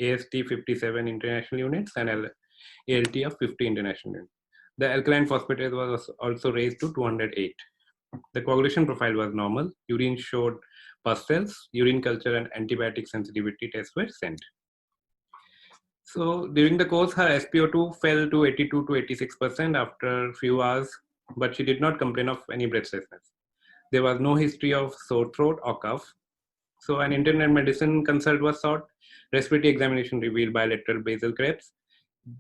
AST 57 international units, and ALT of 50 international units. The alkaline phosphatase was also raised to 208. The coagulation profile was normal. Urine showed pus cells. Urine culture and antibiotic sensitivity tests were sent. So during the course, her SpO2 fell to 82 to 86% after a few hours, but she did not complain of any breathlessness. There was no history of sore throat or cough. So an internal medicine consult was sought. Respiratory examination revealed bilateral basal crepes.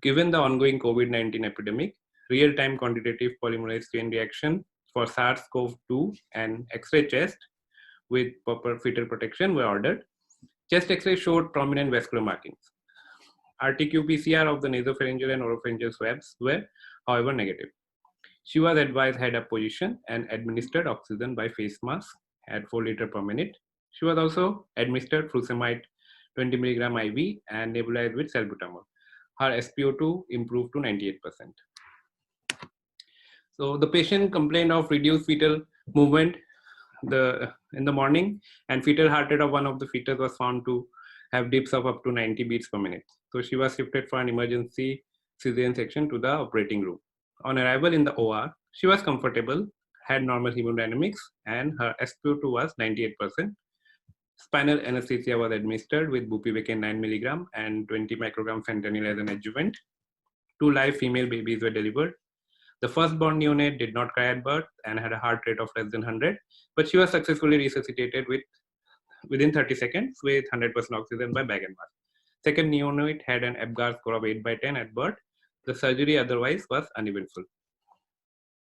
Given the ongoing COVID-19 epidemic, real-time quantitative polymerase chain reaction for SARS-CoV-2 and X-ray chest with proper fetal protection were ordered. Chest X-ray showed prominent vascular markings. RT-qPCR of the nasopharyngeal and oropharyngeal swabs were, however, negative. She was advised head-up position and administered oxygen by face mask at 4 liters per minute. She was also administered furosemide 20 milligram IV and nebulized with salbutamol. Her SpO2 improved to 98%. So the patient complained of reduced fetal movement in the morning, and fetal heart rate of one of the fetus was found to have dips of up to 90 beats per minute. So she was shifted for an emergency cesarean section to the operating room. On arrival in the OR, she was comfortable, had normal hemodynamics, and her SpO2 was 98%. Spinal anesthesia was administered with bupivacaine 9 mg and 20 microgram fentanyl as an adjuvant. 2 live female babies were delivered. The firstborn neonate did not cry at birth and had a heart rate of less than 100, but she was successfully resuscitated within 30 seconds with 100% oxygen by bag and mask. Second neonate had an Apgar score of 8/10 at birth. The surgery otherwise was uneventful.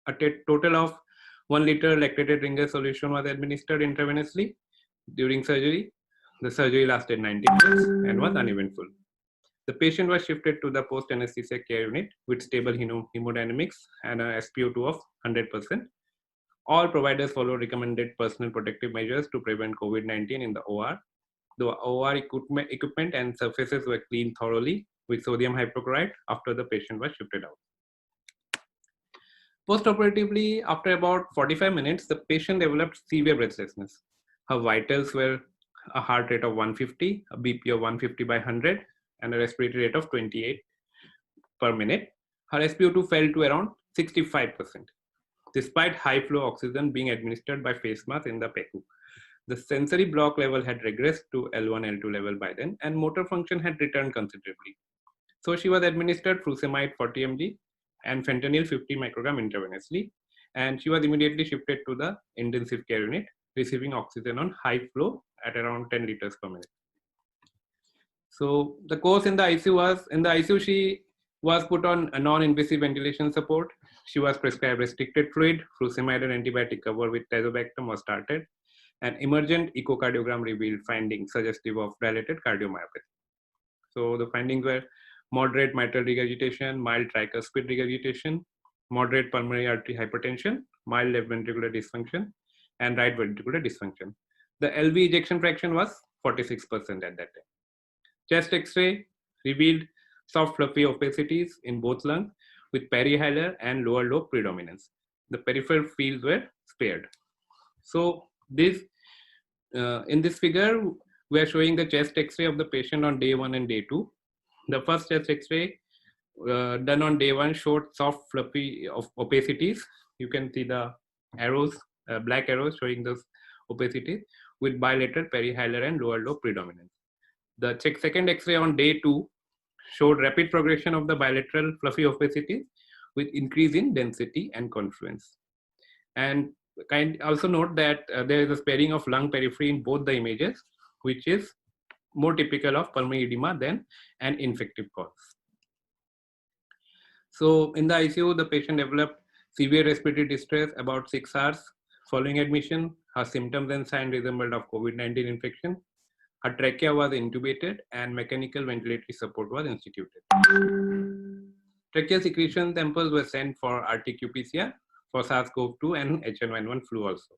A total of 1 liter lactated ringer solution was administered intravenously during surgery. The surgery lasted 90 minutes and was uneventful. The patient was shifted to the post-anesthesia care unit with stable hemodynamics and a SpO2 of 100%. All providers followed recommended personal protective measures to prevent COVID-19 in the OR. The OR equipment and surfaces were cleaned thoroughly with sodium hypochlorite after the patient was shifted out. Post-operatively, after about 45 minutes, the patient developed severe breathlessness. Her vitals were a heart rate of 150, a BP of 150/100, and a respiratory rate of 28 per minute. Her SpO2 fell to around 65%, despite high flow oxygen being administered by face mask in the PECU. The sensory block level had regressed to L1, L2 level by then, and motor function had returned considerably. So she was administered furosemide 40 mg and fentanyl 50 microgram intravenously, and she was immediately shifted to the intensive care unit, receiving oxygen on high flow at around 10 liters per minute. So the course in the ICU was, in the ICU she was put on a non-invasive ventilation support. She was prescribed restricted fluid, furosemide and antibiotic cover with tazobactam was started. An emergent echocardiogram revealed findings suggestive of dilated cardiomyopathy. So the findings were moderate mitral regurgitation, mild tricuspid regurgitation, moderate pulmonary artery hypertension, mild left ventricular dysfunction, and right ventricular dysfunction. The LV ejection fraction was 46% at that time. Chest X-ray revealed soft fluffy opacities in both lungs with perihilar and lower lobe predominance. The peripheral fields were spared. So this in this figure, we are showing the chest X-ray of the patient on day 1 and day 2. The first chest X-ray done on day 1 showed soft fluffy of opacities. You can see the arrows, black arrows showing those opacities with bilateral perihilar and lower lobe predominance. The second X-ray on day 2 showed rapid progression of the bilateral fluffy opacities with increase in density and confluence. And also note that there is a sparing of lung periphery in both the images, which is more typical of pulmonary edema than an infective cause. So in the ICU, the patient developed severe respiratory distress about 6 hours following admission. Her symptoms and signs resembled of COVID-19 infection. Her trachea was intubated and mechanical ventilatory support was instituted. Tracheal secretion samples were sent for RT-qPCR for SARS-CoV-2 and H1N1 flu also.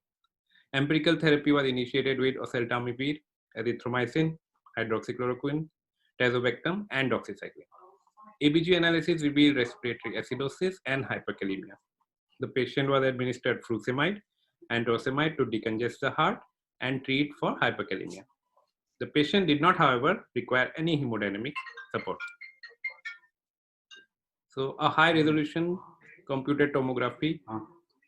Empirical therapy was initiated with oseltamivir, azithromycin, hydroxychloroquine, tazobactam, and doxycycline. ABG analysis revealed respiratory acidosis and hyperkalemia. The patient was administered furosemide and torsemide to decongest the heart and treat for hyperkalemia. The patient did not, however, require any hemodynamic support. So a high resolution computed tomography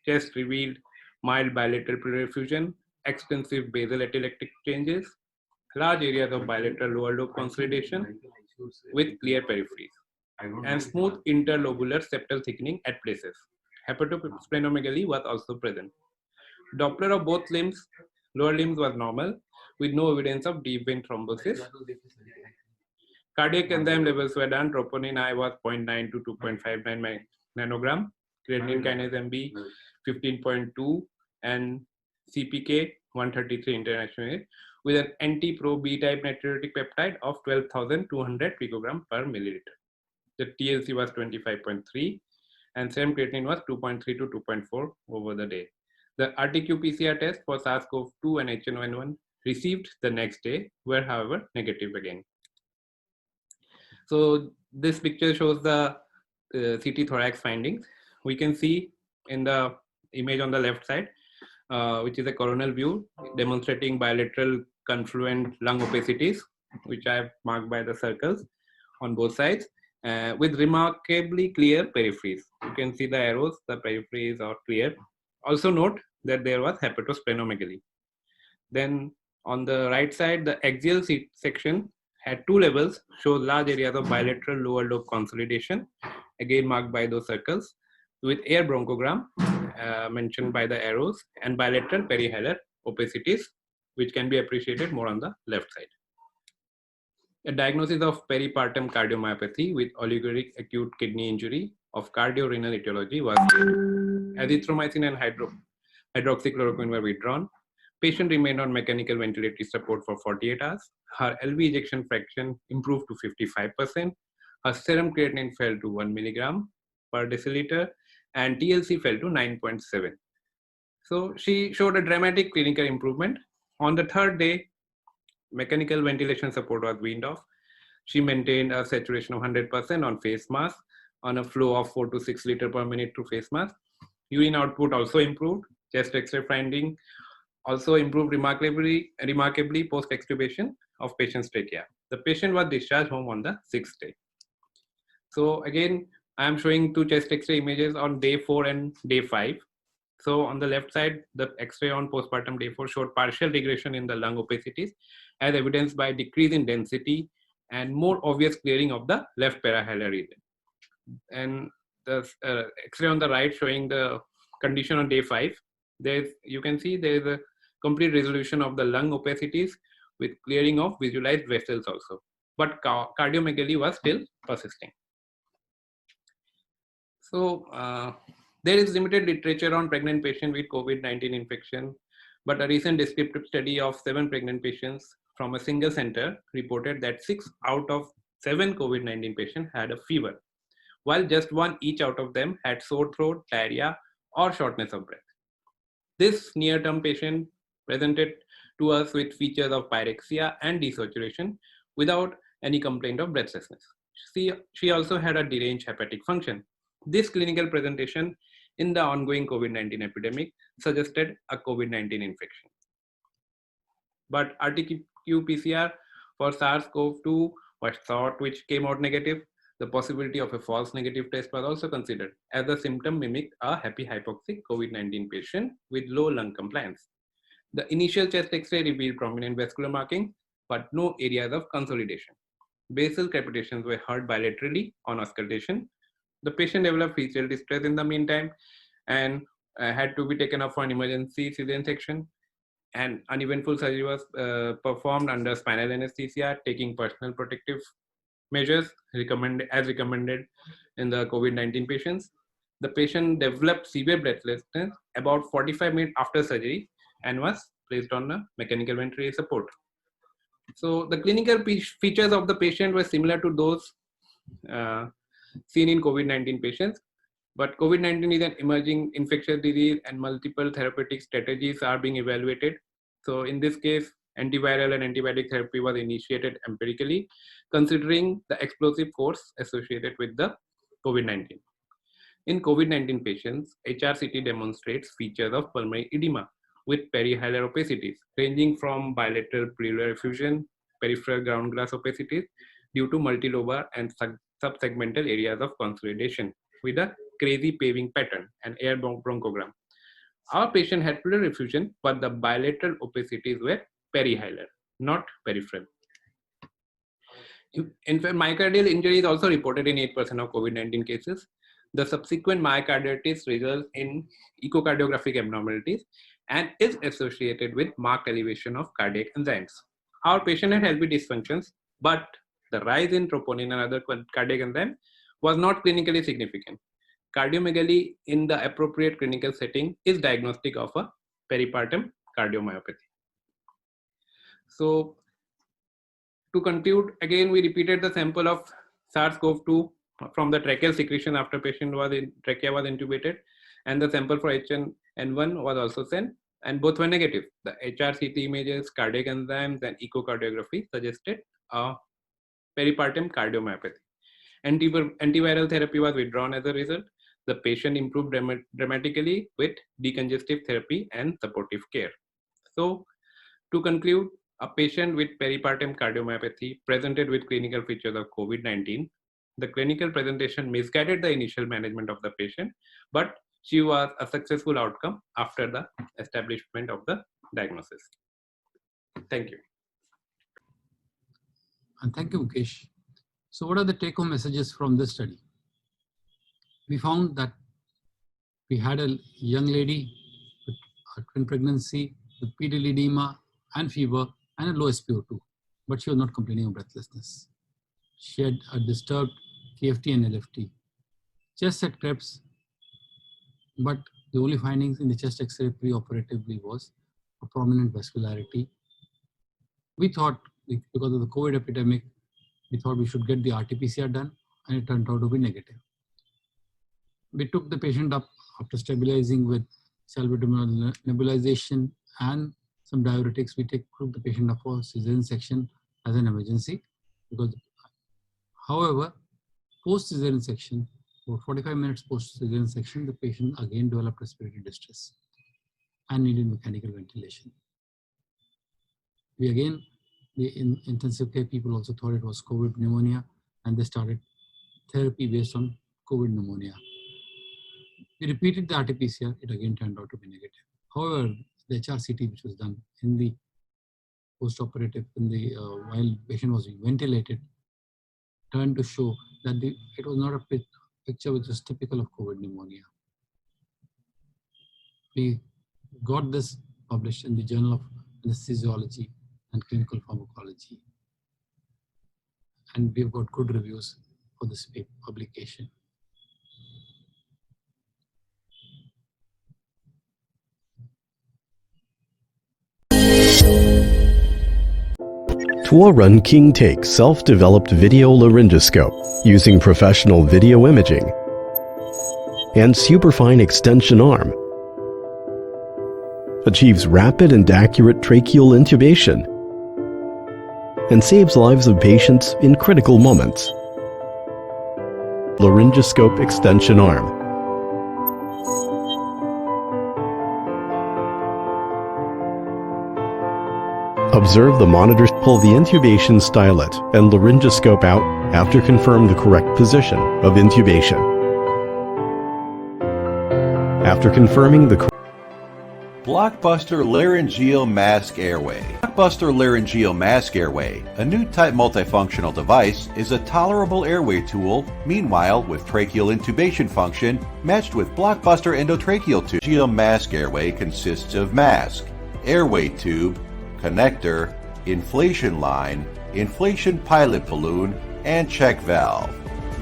test revealed mild bilateral pleural effusion, extensive basal atelectic changes, large areas of bilateral lower lobe consolidation with clear peripheries, and smooth interlobular septal thickening at places. Hepatosplenomegaly was also present. Doppler of both limbs, lower limbs was normal with no evidence of deep vein thrombosis. Cardiac enzyme levels were done. Troponin I was 0.9 to 2.59 nanogram. Creatinine kinase MB 15.2 and CPK 133 international unit with an anti-pro B-type natriuretic peptide of 12,200 picogram per milliliter. The TLC was 25.3 and serum creatinine was 2.3 to 2.4 over the day. The RT-qPCR test for SARS-CoV-2 and H1N1 received the next day were, however, negative again. So this picture shows the CT thorax findings. We can see in the image on the left side, which is a coronal view demonstrating bilateral confluent lung opacities which I have marked by the circles on both sides, with remarkably clear peripheries. You can see the arrows, the peripheries are clear. Also note that there was hepatosplenomegaly. Then on the right side, the axial section had two levels, shows large areas of bilateral lower lobe consolidation, again marked by those circles, with air bronchogram mentioned by the arrows, and bilateral perihilar opacities, which can be appreciated more on the left side. A diagnosis of peripartum cardiomyopathy with oliguric acute kidney injury of cardiorenal etiology was made. Azithromycin and hydroxychloroquine were withdrawn. Patient remained on mechanical ventilatory support for 48 hours. Her LV ejection fraction improved to 55%. Her serum creatinine fell to 1 milligram per deciliter, and TLC fell to 9.7. So she showed a dramatic clinical improvement. On the third day, mechanical ventilation support was weaned off. She maintained a saturation of 100% on face mask on a flow of 4 to 6 liters per minute through face mask. Urine output also improved. Chest X-ray finding also improved remarkably post-extubation of patient's trachea. The patient was discharged home on the 6th day. So again, I am showing two chest X-ray images on day 4 and day 5. So on the left side, the X-ray on postpartum day 4 showed partial regression in the lung opacities as evidenced by decrease in density and more obvious clearing of the left parahilar region. And the X-ray on the right showing the condition on day 5, you can see there is a complete resolution of the lung opacities with clearing of visualized vessels also. But cardiomegaly was still persisting. So there is limited literature on pregnant patients with COVID-19 infection, but a recent descriptive study of 7 pregnant patients from a single center reported that 6 out of 7 COVID-19 patients had a fever, while just 1 each out of them had sore throat, diarrhea, or shortness of breath. This near-term patient presented to us with features of pyrexia and desaturation without any complaint of breathlessness. She also had a deranged hepatic function. This clinical presentation in the ongoing COVID-19 epidemic suggested a COVID-19 infection. But RT-qPCR for SARS-CoV-2 was thought, which came out negative. The possibility of a false negative test was also considered, as the symptom mimicked a happy hypoxic COVID-19 patient with low lung compliance. The initial chest X-ray revealed prominent vascular marking, but no areas of consolidation. Basal crepitations were heard bilaterally on auscultation. The patient developed facial distress in the meantime and had to be taken up for an emergency cesarean section. And uneventful surgery was performed under spinal anesthesia, taking personal protective measures as recommended in the COVID-19 patients. The patient developed severe breathlessness about 45 minutes after surgery and was placed on a mechanical ventilatory support. So the clinical features of the patient were similar to those seen in COVID-19 patients, but COVID-19 is an emerging infectious disease and multiple therapeutic strategies are being evaluated. So in this case, antiviral and antibiotic therapy was initiated empirically, considering the explosive course associated with the COVID-19. In COVID-19 patients, HRCT demonstrates features of pulmonary edema with perihilar opacities, ranging from bilateral pleural effusion, peripheral ground glass opacities due to multilobar and subsegmental areas of consolidation with a crazy paving pattern and air bronchogram. Our patient had pleural effusion, but the bilateral opacities were perihilar, not peripheral. In fact, myocardial injury is also reported in 8% of COVID-19 cases. The subsequent myocarditis results in echocardiographic abnormalities and is associated with marked elevation of cardiac enzymes. Our patient had LV dysfunctions, but the rise in troponin and other cardiac enzymes was not clinically significant. Cardiomegaly in the appropriate clinical setting is diagnostic of a peripartum cardiomyopathy. So to conclude, again, we repeated the sample of SARS-CoV-2 from the tracheal secretion after patient trachea was intubated, and the sample for HN1 was also sent, and both were negative. The HRCT images, cardiac enzymes, and echocardiography suggested a peripartum cardiomyopathy. Antiviral therapy was withdrawn as a result. The patient improved dramatically with decongestive therapy and supportive care. So to conclude, A patient with peripartum cardiomyopathy presented with clinical features of COVID-19. The clinical presentation misguided the initial management of the patient, but she was a successful outcome after the establishment of the diagnosis. Thank you. And thank you, Mukesh. So what are the take-home messages from this study? We found that we had a young lady with a twin pregnancy, with pedal edema and fever and a low SpO2, but she was not complaining of breathlessness. She had a disturbed KFT and LFT. Chest had creps, but the only findings in the chest X-ray pre-operatively was a prominent vascularity. We thought, because of the COVID epidemic, we thought we should get the RT-PCR done, and it turned out to be negative. We took the patient up after stabilizing with salbutamol nebulization and some diuretics. We took the patient up for cesarean section as an emergency. However, post-cesarean section, for 45 minutes post-cesarean section, the patient again developed respiratory distress and needed mechanical ventilation. The intensive care people also thought it was COVID pneumonia, and they started therapy based on COVID pneumonia. We repeated the RT-PCR, it again turned out to be negative. However, the HRCT, which was done in the post-operative, while the patient was being ventilated, turned to show that it was not a picture which was typical of COVID pneumonia. We got this published in the Journal of Anesthesiology and Clinical Pharmacology, and we've got good reviews for this publication. Tuo Run King takes self-developed video laryngoscope using professional video imaging and superfine extension arm achieves rapid and accurate tracheal intubation and saves lives of patients in critical moments. Laryngoscope extension arm. Observe the monitor, pull the intubation stylet and laryngoscope out after confirm the correct position of intubation. After confirming the Blockbuster Laryngeal Mask Airway. Blockbuster Laryngeal Mask Airway, a new type multifunctional device, is a tolerable airway tool, meanwhile with tracheal intubation function matched with Blockbuster endotracheal tube. Laryngeal Mask Airway consists of mask, airway tube, connector, inflation line, inflation pilot balloon, and check valve.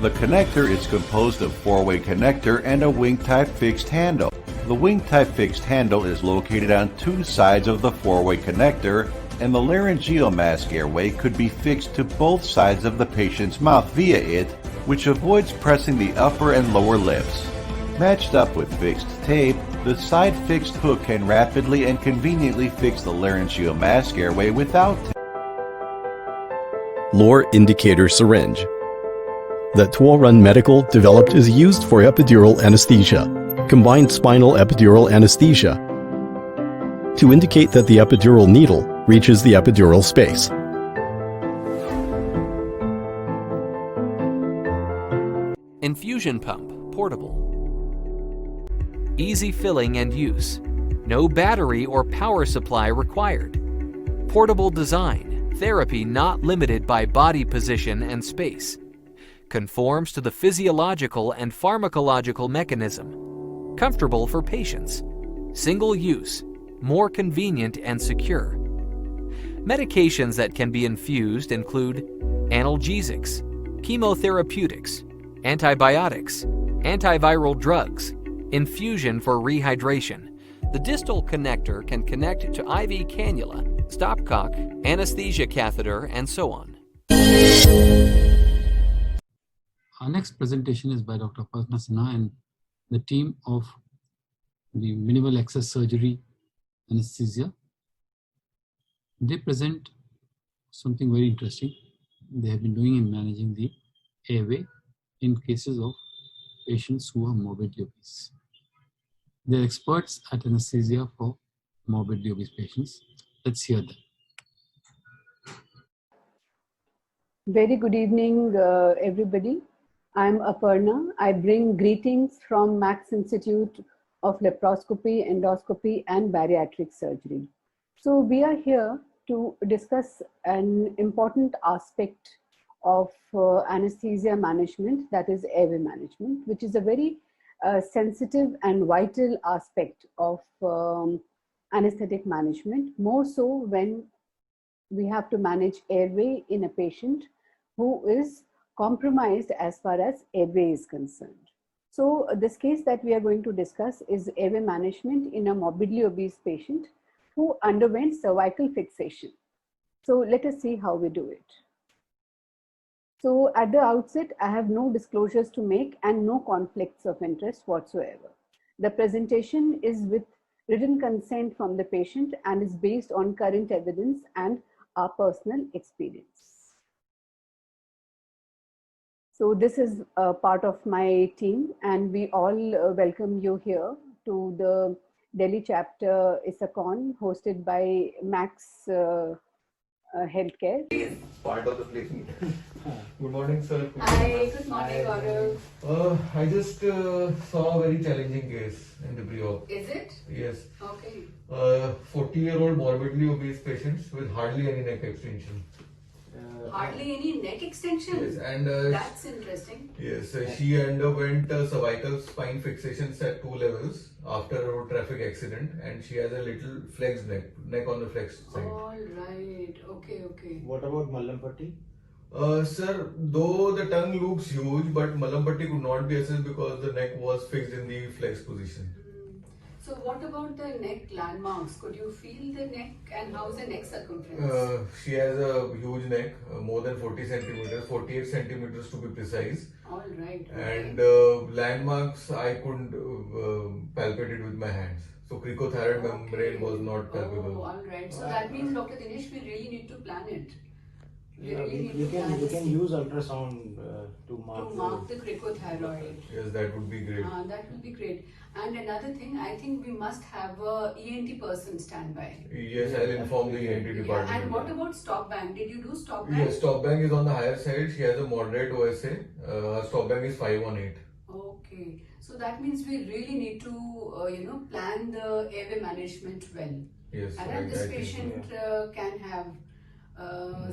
The connector is composed of four-way connector and a wing-type fixed handle. The wing-type fixed handle is located on two sides of the four-way connector, and the laryngeal mask airway could be fixed to both sides of the patient's mouth via it, which avoids pressing the upper and lower lips. Matched up with fixed tape, the side-fixed hook can rapidly and conveniently fix the laryngeal mask airway without Lore indicator syringe that Tuo Run Medical developed is used for epidural anesthesia, combined spinal epidural anesthesia, to indicate that the epidural needle reaches the epidural space. Infusion pump, portable. Easy filling and use. No battery or power supply required. Portable design. Therapy not limited by body position and space. Conforms to the physiological and pharmacological mechanism. Comfortable for patients. Single use. More convenient and secure. Medications that can be infused include analgesics, chemotherapeutics, antibiotics, antiviral drugs, infusion for rehydration. The distal connector can connect to IV cannula, stopcock, anesthesia catheter, and so on. Our next presentation is by Dr. Aparna Sinha and the team of the minimal access surgery anesthesia. They present something very interesting they have been doing in managing the airway in cases of patients who are morbidly obese. They're experts at anesthesia for morbidly obese patients. Let's hear them. Very good evening, everybody. I'm Aparna. I bring greetings from Max Institute of Laparoscopy, Endoscopy, and Bariatric Surgery. So we are here to discuss an important aspect of anesthesia management, that is airway management, which is a very sensitive and vital aspect of anesthetic management, more so when we have to manage airway in a patient who is compromised as far as airway is concerned. So this case that we are going to discuss is airway management in a morbidly obese patient who underwent cervical fixation. So let us see how we do it. So at the outset, I have no disclosures to make and no conflicts of interest whatsoever. The presentation is with written consent from the patient and is based on current evidence and our personal experience. So this is a part of my team, and we all welcome you here to the Delhi chapter ISACON hosted by Max Healthcare. Part of the placement. Good morning, sir. Hi, good morning, Gaurav. I just saw a very challenging case in the pre-op. Is it? Yes. Okay. 40-year-old morbidly obese patients with hardly any neck extension. Hardly any neck extension? Yes, and that's interesting. yes, she underwent cervical spine fixations at 2 levels after a road traffic accident, and she has a little flexed neck on the flexed side. All right. Okay, okay. What about Mallampatti? Sir, though the tongue looks huge, but Mallampatti could not be assessed because the neck was fixed in the flexed position. So what about the neck landmarks? Could you feel the neck and how's the neck circumference? She has a huge neck, more than 40 centimeters, 48 centimeters to be precise. All right. And landmarks, I couldn't palpate it with my hands. So cricothyroid membrane was not palpable. Oh, all right. So that means, Dr. Dinesh, we really need to plan it. We can use ultrasound to mark the cricothyroid. Yes, that would be great. That will be great. And another thing, I think we must have a ENT person standby. Yes, I'll inform the ENT department. And what about stop bank? Did you do stop bank? Yes, stop bank is on the higher side. She has a moderate OSA. Her stop bank is 518. Okay. So that means we really need to, plan the airway management well. Yes. And this patient can have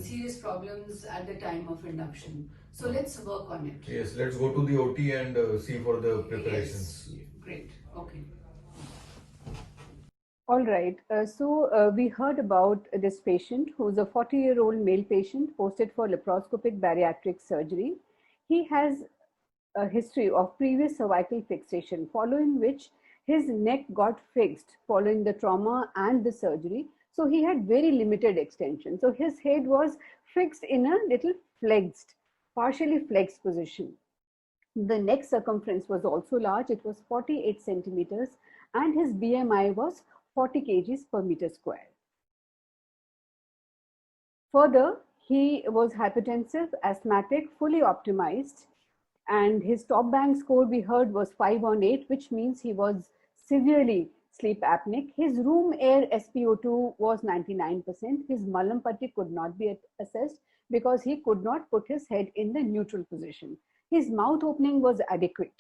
serious problems at the time of induction. So let's work on it. Yes, let's go to the OT and see for the preparations. Yes. Great. Okay. All right. We heard about this patient who's a 40-year-old male patient posted for laparoscopic bariatric surgery. He has a history of previous cervical fixation, following which his neck got fixed following the trauma and the surgery. So he had very limited extension. So his head was fixed in a little flexed, partially flexed position. The neck circumference was also large. It was 48 centimeters and his BMI was 40 kgs per meter square. Further, he was hypertensive, asthmatic, fully optimized, and his top bank score we heard was 5 on 8, which means he was severely sleep apneic. His room air SpO2 was 99%. His Mallampatti could not be assessed because he could not put his head in the neutral position. His mouth opening was adequate.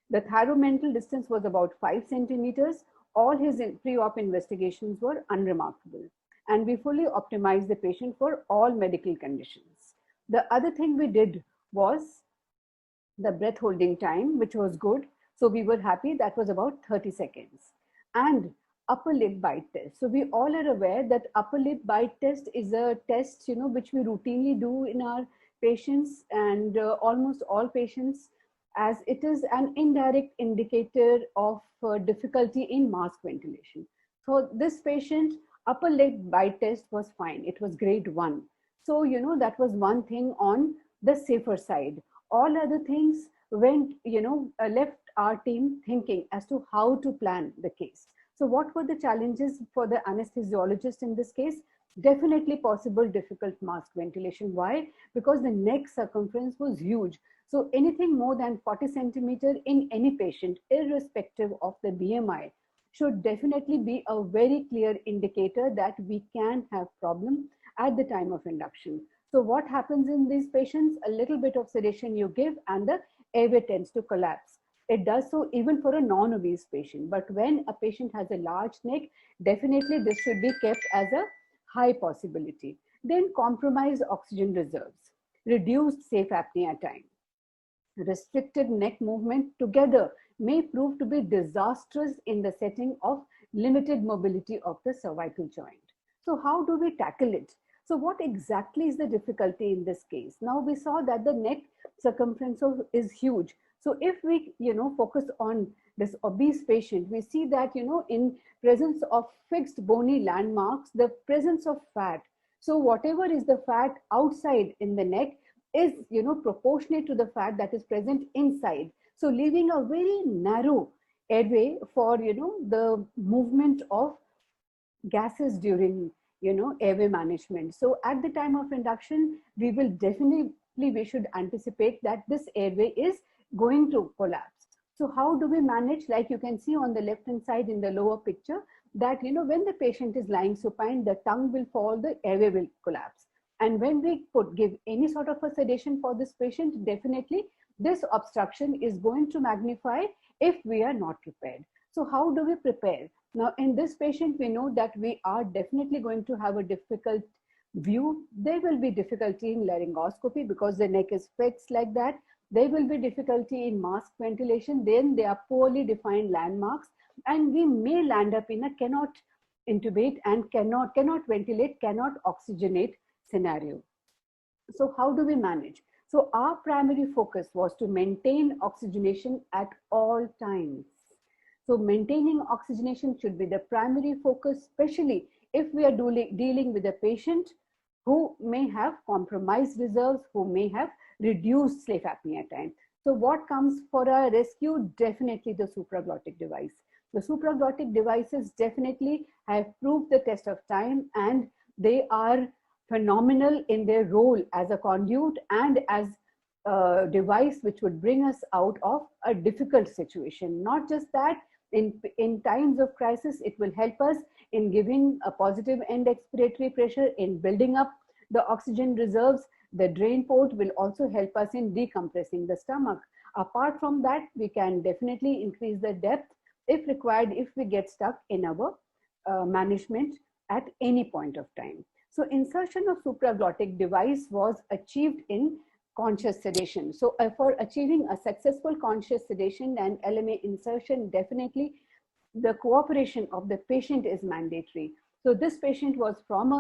The thyromental distance was about 5 centimeters. All his pre-op investigations were unremarkable. And we fully optimized the patient for all medical conditions. The other thing we did was the breath holding time, which was good. So we were happy. That was about 30 seconds. And upper lip bite test. So we all are aware that upper lip bite test is a test, which we routinely do in our patients and almost all patients, as it is an indirect indicator of difficulty in mask ventilation. So this patient, upper lip bite test was fine. It was grade 1. So, that was one thing on the safer side. All other things went, left our team thinking as to how to plan the case. So what were the challenges for the anesthesiologist in this case? Definitely possible difficult mask ventilation. Why? Because the neck circumference was huge. So anything more than 40 centimeters in any patient, irrespective of the BMI, should definitely be a very clear indicator that we can have problem at the time of induction. So what happens in these patients? A little bit of sedation you give and the airway tends to collapse. It does so even for a non-obese patient. But when a patient has a large neck, definitely this should be kept as a high possibility. Then compromised oxygen reserves, reduced safe apnea time, restricted neck movement together may prove to be disastrous in the setting of limited mobility of the cervical joint. So how do we tackle it? So what exactly is the difficulty in this case? Now we saw that the neck circumference is huge. So if we, focus on this obese patient, we see that, in presence of fixed bony landmarks, the presence of fat. So whatever is the fat outside in the neck is, proportionate to the fat that is present inside. So leaving a very narrow airway for, the movement of gases during, airway management. So at the time of induction, we should anticipate that this airway is going to collapse. So how do we manage? Like you can see on the left hand side in the lower picture that, when the patient is lying supine, the tongue will fall, the airway will collapse. And when we give any sort of a sedation for this patient, definitely this obstruction is going to magnify if we are not prepared. So how do we prepare? Now in this patient, we know that we are definitely going to have a difficult view. There will be difficulty in laryngoscopy because the neck is fixed like that. There will be difficulty in mask ventilation. Then there are poorly defined landmarks, and we may land up in a cannot intubate and cannot ventilate, cannot oxygenate scenario. So how do we manage? So our primary focus was to maintain oxygenation at all times. So maintaining oxygenation should be the primary focus, especially if we are dealing with a patient who may have compromised reserves, who may have reduced sleep apnea time. So what comes for a rescue? Definitely the supraglottic device. The supraglottic devices definitely have proved the test of time, and they are phenomenal in their role as a conduit and as a device which would bring us out of a difficult situation. Not just that, in times of crisis, it will help us in giving a positive end expiratory pressure, in building up the oxygen reserves. The drain port will also help us in decompressing the stomach. Apart from that, we can definitely increase the depth if required, if we get stuck in our management at any point of time. So insertion of supraglottic device was achieved in conscious sedation. So for achieving a successful conscious sedation and LMA insertion, definitely the cooperation of the patient is mandatory. So this patient was from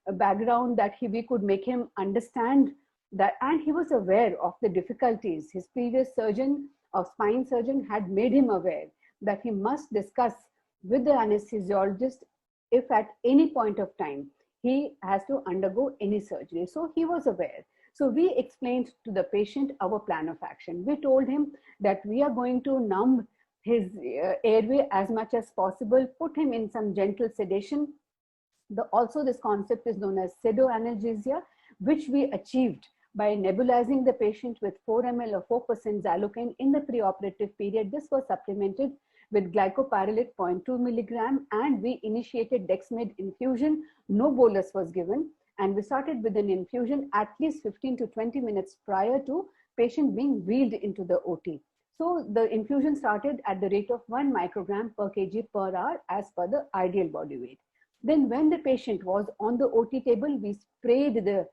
a background that we could make him understand that, and he was aware of the difficulties. His previous surgeon of spine surgeon had made him aware that he must discuss with the anesthesiologist if at any point of time he has to undergo any surgery. So he was aware. So we explained to the patient our plan of action. We told him that we are going to numb his airway as much as possible, put him in some gentle sedation. Also this concept is known as pseudoanalgesia, which we achieved by nebulizing the patient with 4 ml or 4% xalocaine in the preoperative period. This was supplemented with glycopyrrolate 0.2 milligram, and we initiated Dexmed infusion. No bolus was given, and we started with an infusion at least 15 to 20 minutes prior to patient being wheeled into the OT. So the infusion started at the rate of 1 microgram per kg per hour as per the ideal body weight. Then when the patient was on the OT table, we sprayed the,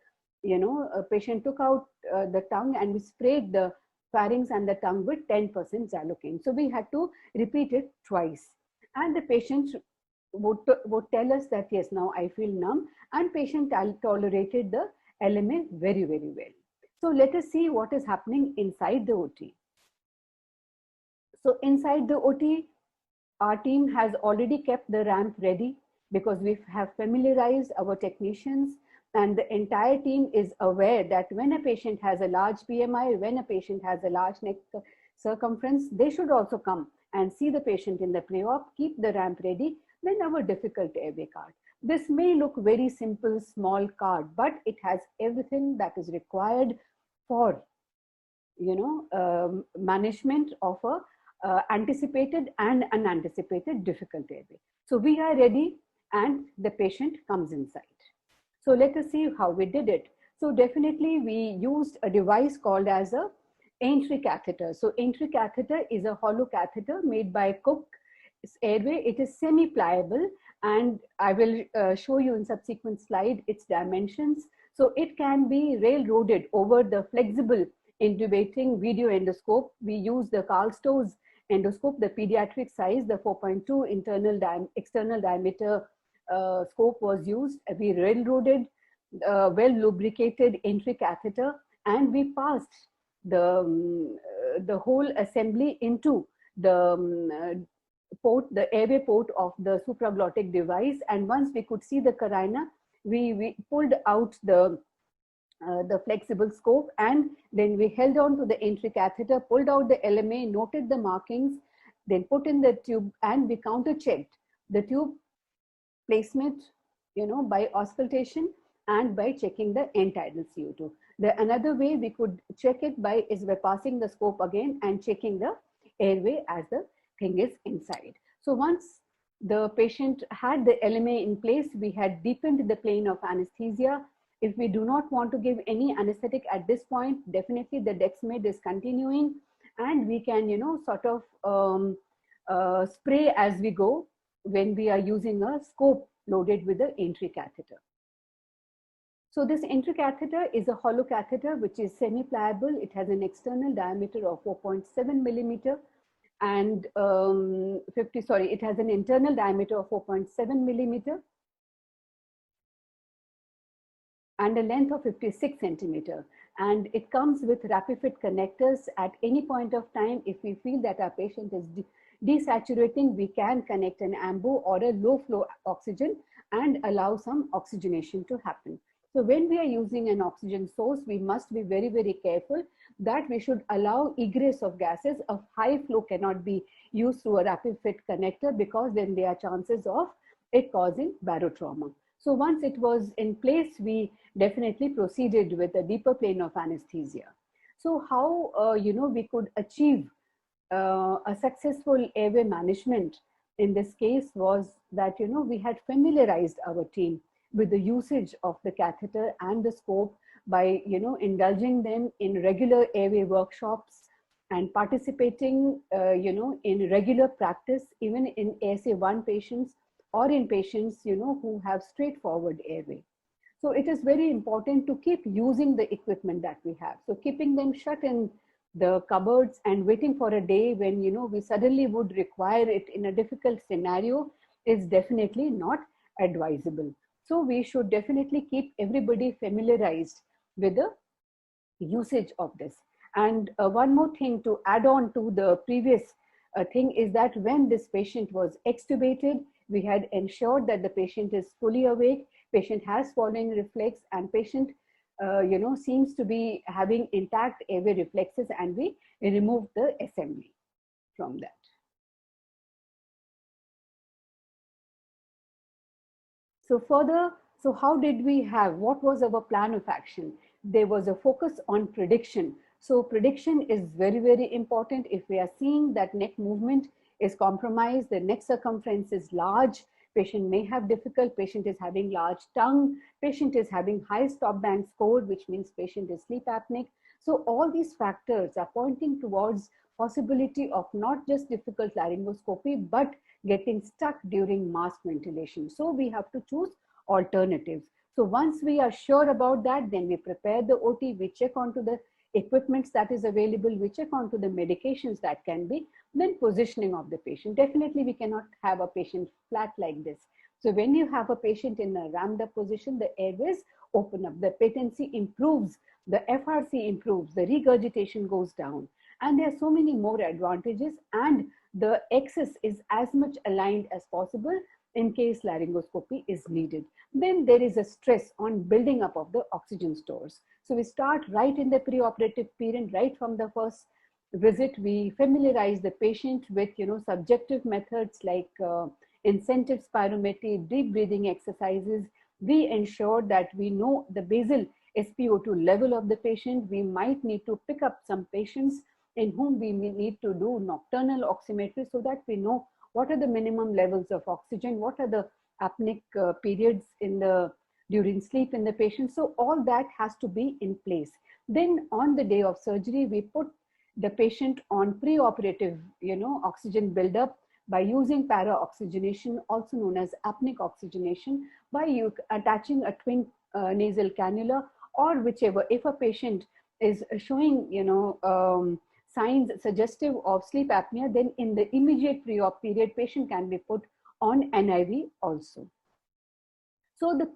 patient took out the tongue, and we sprayed the pharynx and the tongue with 10% xalocaine. So we had to repeat it twice. And the patient would tell us that, yes, now I feel numb, and patient tolerated the LMA very, very well. So let us see what is happening inside the OT. So inside the OT, our team has already kept the ramp ready because we have familiarized our technicians, and the entire team is aware that when a patient has a large BMI, when a patient has a large neck circumference, they should also come and see the patient in the pre-op, keep the ramp ready. Then our difficult airway card. This may look very simple, small card, but it has everything that is required for, management of a anticipated and unanticipated difficult airway. So we are ready, and the patient comes inside. So let us see how we did it. So definitely we used a device called as a entry catheter. So entry catheter is a hollow catheter made by Cook's Airway. It is semi-pliable, and I will show you in subsequent slide its dimensions. So it can be railroaded over the flexible intubating video endoscope. We use the Karl Stoll's endoscope, the pediatric size, the 4.2 external diameter scope was used. We railroaded well lubricated entry catheter, and we passed the whole assembly into the port, the airway port of the supraglottic device. And once we could see the carina, we pulled out the flexible scope, and then we held on to the entry catheter, pulled out the LMA, noted the markings, then put in the tube, and we counter checked the tube placement, by auscultation and by checking the end-tidal CO2. Another way we could check it is by passing the scope again and checking the airway as the thing is inside. So once the patient had the LMA in place, we had deepened the plane of anesthesia. If we do not want to give any anesthetic at this point, definitely the Dexmed is continuing, and we can, sort of spray as we go when we are using a scope loaded with the entry catheter. So this entry catheter is a hollow catheter which is semi-pliable. It has an external diameter of 4.7 millimeter, and it has an internal diameter of 4.7 millimeter and a length of 56 centimeter. And it comes with rapid fit connectors. At any point of time, if we feel that our patient is desaturating, we can connect an AMBO or a low flow oxygen and allow some oxygenation to happen. So when we are using an oxygen source, we must be very, very careful that we should allow egress of gases. A high flow cannot be used through a rapid fit connector, because then there are chances of it causing barotrauma. So once it was in place, we definitely proceeded with a deeper plane of anesthesia. So how, we could achieve a successful airway management in this case was that, we had familiarized our team with the usage of the catheter and the scope by, indulging them in regular airway workshops and participating, in regular practice, even in ASA1 patients or in patients, who have straightforward airway. So it is very important to keep using the equipment that we have. So keeping them shut in the cupboards and waiting for a day when, we suddenly would require it in a difficult scenario is definitely not advisable. So we should definitely keep everybody familiarized with the usage of this. And one more thing to add on to the previous thing is that when this patient was extubated, we had ensured that the patient is fully awake, patient has swallowing reflex, and patient seems to be having intact airway reflexes, and we removed the assembly from that. So further, so how did we have, what was our plan of action? There was a focus on prediction. So prediction is very, very important. If we are seeing that neck movement is compromised, the neck circumference is large, patient may have difficult, patient is having large tongue, patient is having high stop bank score, which means patient is sleep apneic. So all these factors are pointing towards possibility of not just difficult laryngoscopy, but getting stuck during mask ventilation. So we have to choose alternatives. So once we are sure about that, then we prepare the OT, we check onto the equipments that is available, we check onto the medications that can be, then positioning of the patient. Definitely we cannot have a patient flat like this. So when you have a patient in a rammed up position, the airways open up, the patency improves, the FRC improves, the regurgitation goes down, and there are so many more advantages, and the axis is as much aligned as possible in case laryngoscopy is needed. Then there is a stress on building up of the oxygen stores. So we start right in the preoperative period, right from the first visit. We familiarize the patient with, subjective methods like incentive spirometry, deep breathing exercises. We ensure that we know the basal SpO2 level of the patient. We might need to pick up some patients in whom we need to do nocturnal oximetry so that we know what are the minimum levels of oxygen, what are the apneic periods in the during sleep in the patient. So all that has to be in place. Then on the day of surgery, we put the patient on pre-operative, oxygen buildup by using para-oxygenation, also known as apneic oxygenation, by attaching a twin nasal cannula or whichever. If a patient is showing, signs suggestive of sleep apnea, then in the immediate pre-op period, patient can be put on NIV also. So the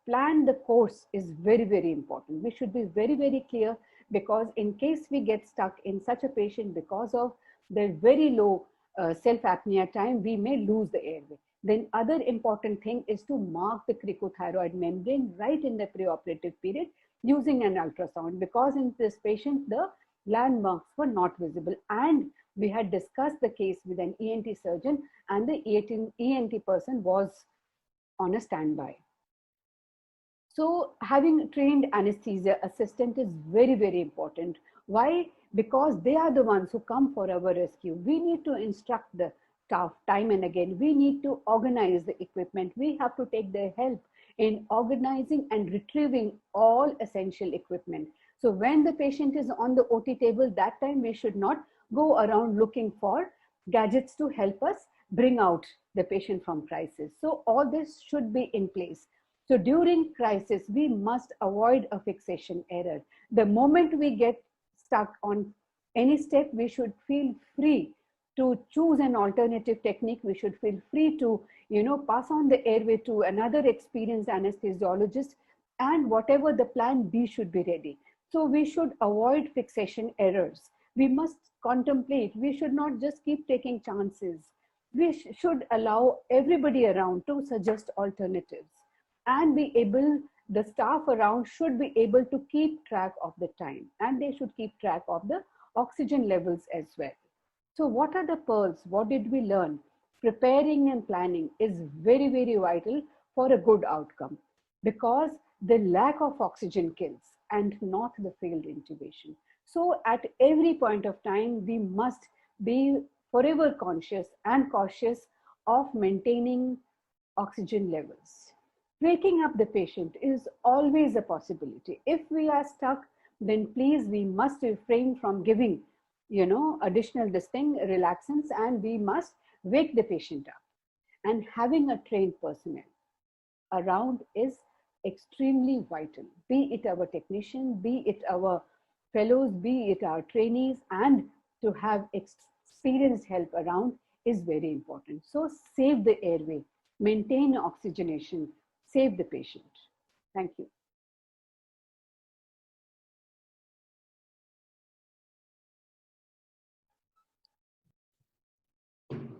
the course is very, very important. We should be very, very clear, because in case we get stuck in such a patient because of the very low self-apnea time, we may lose the airway. Then other important thing is to mark the cricothyroid membrane right in the preoperative period using an ultrasound, because in this patient, the landmarks were not visible. And we had discussed the case with an ENT surgeon, and the ENT person was on a standby. So having trained anesthesia assistant is very, very important. Why? Because they are the ones who come for our rescue. We need to instruct the staff time and again. We need to organize the equipment. We have to take their help in organizing and retrieving all essential equipment. So when the patient is on the OT table, that time we should not go around looking for gadgets to help us bring out the patient from crisis. So all this should be in place. So during crisis, we must avoid a fixation error. The moment we get stuck on any step, we should feel free to choose an alternative technique. We should feel free to, pass on the airway to another experienced anesthesiologist, and whatever the plan B should be ready. So we should avoid fixation errors. We must contemplate. We should not just keep taking chances. We should allow everybody around to suggest alternatives, and the staff around should be able to keep track of the time, and they should keep track of the oxygen levels as well. So what are the pearls? What did we learn? Preparing and planning is very, very vital for a good outcome, because the lack of oxygen kills and not the failed intubation. So at every point of time, we must be forever conscious and cautious of maintaining oxygen levels. Waking up the patient is always a possibility. If we are stuck, then please, we must refrain from giving, additional relaxants, and we must wake the patient up. And having a trained personnel around is extremely vital, be it our technician, be it our fellows, be it our trainees, and to have experienced help around is very important. So save the airway, maintain oxygenation, save the patient. Thank you.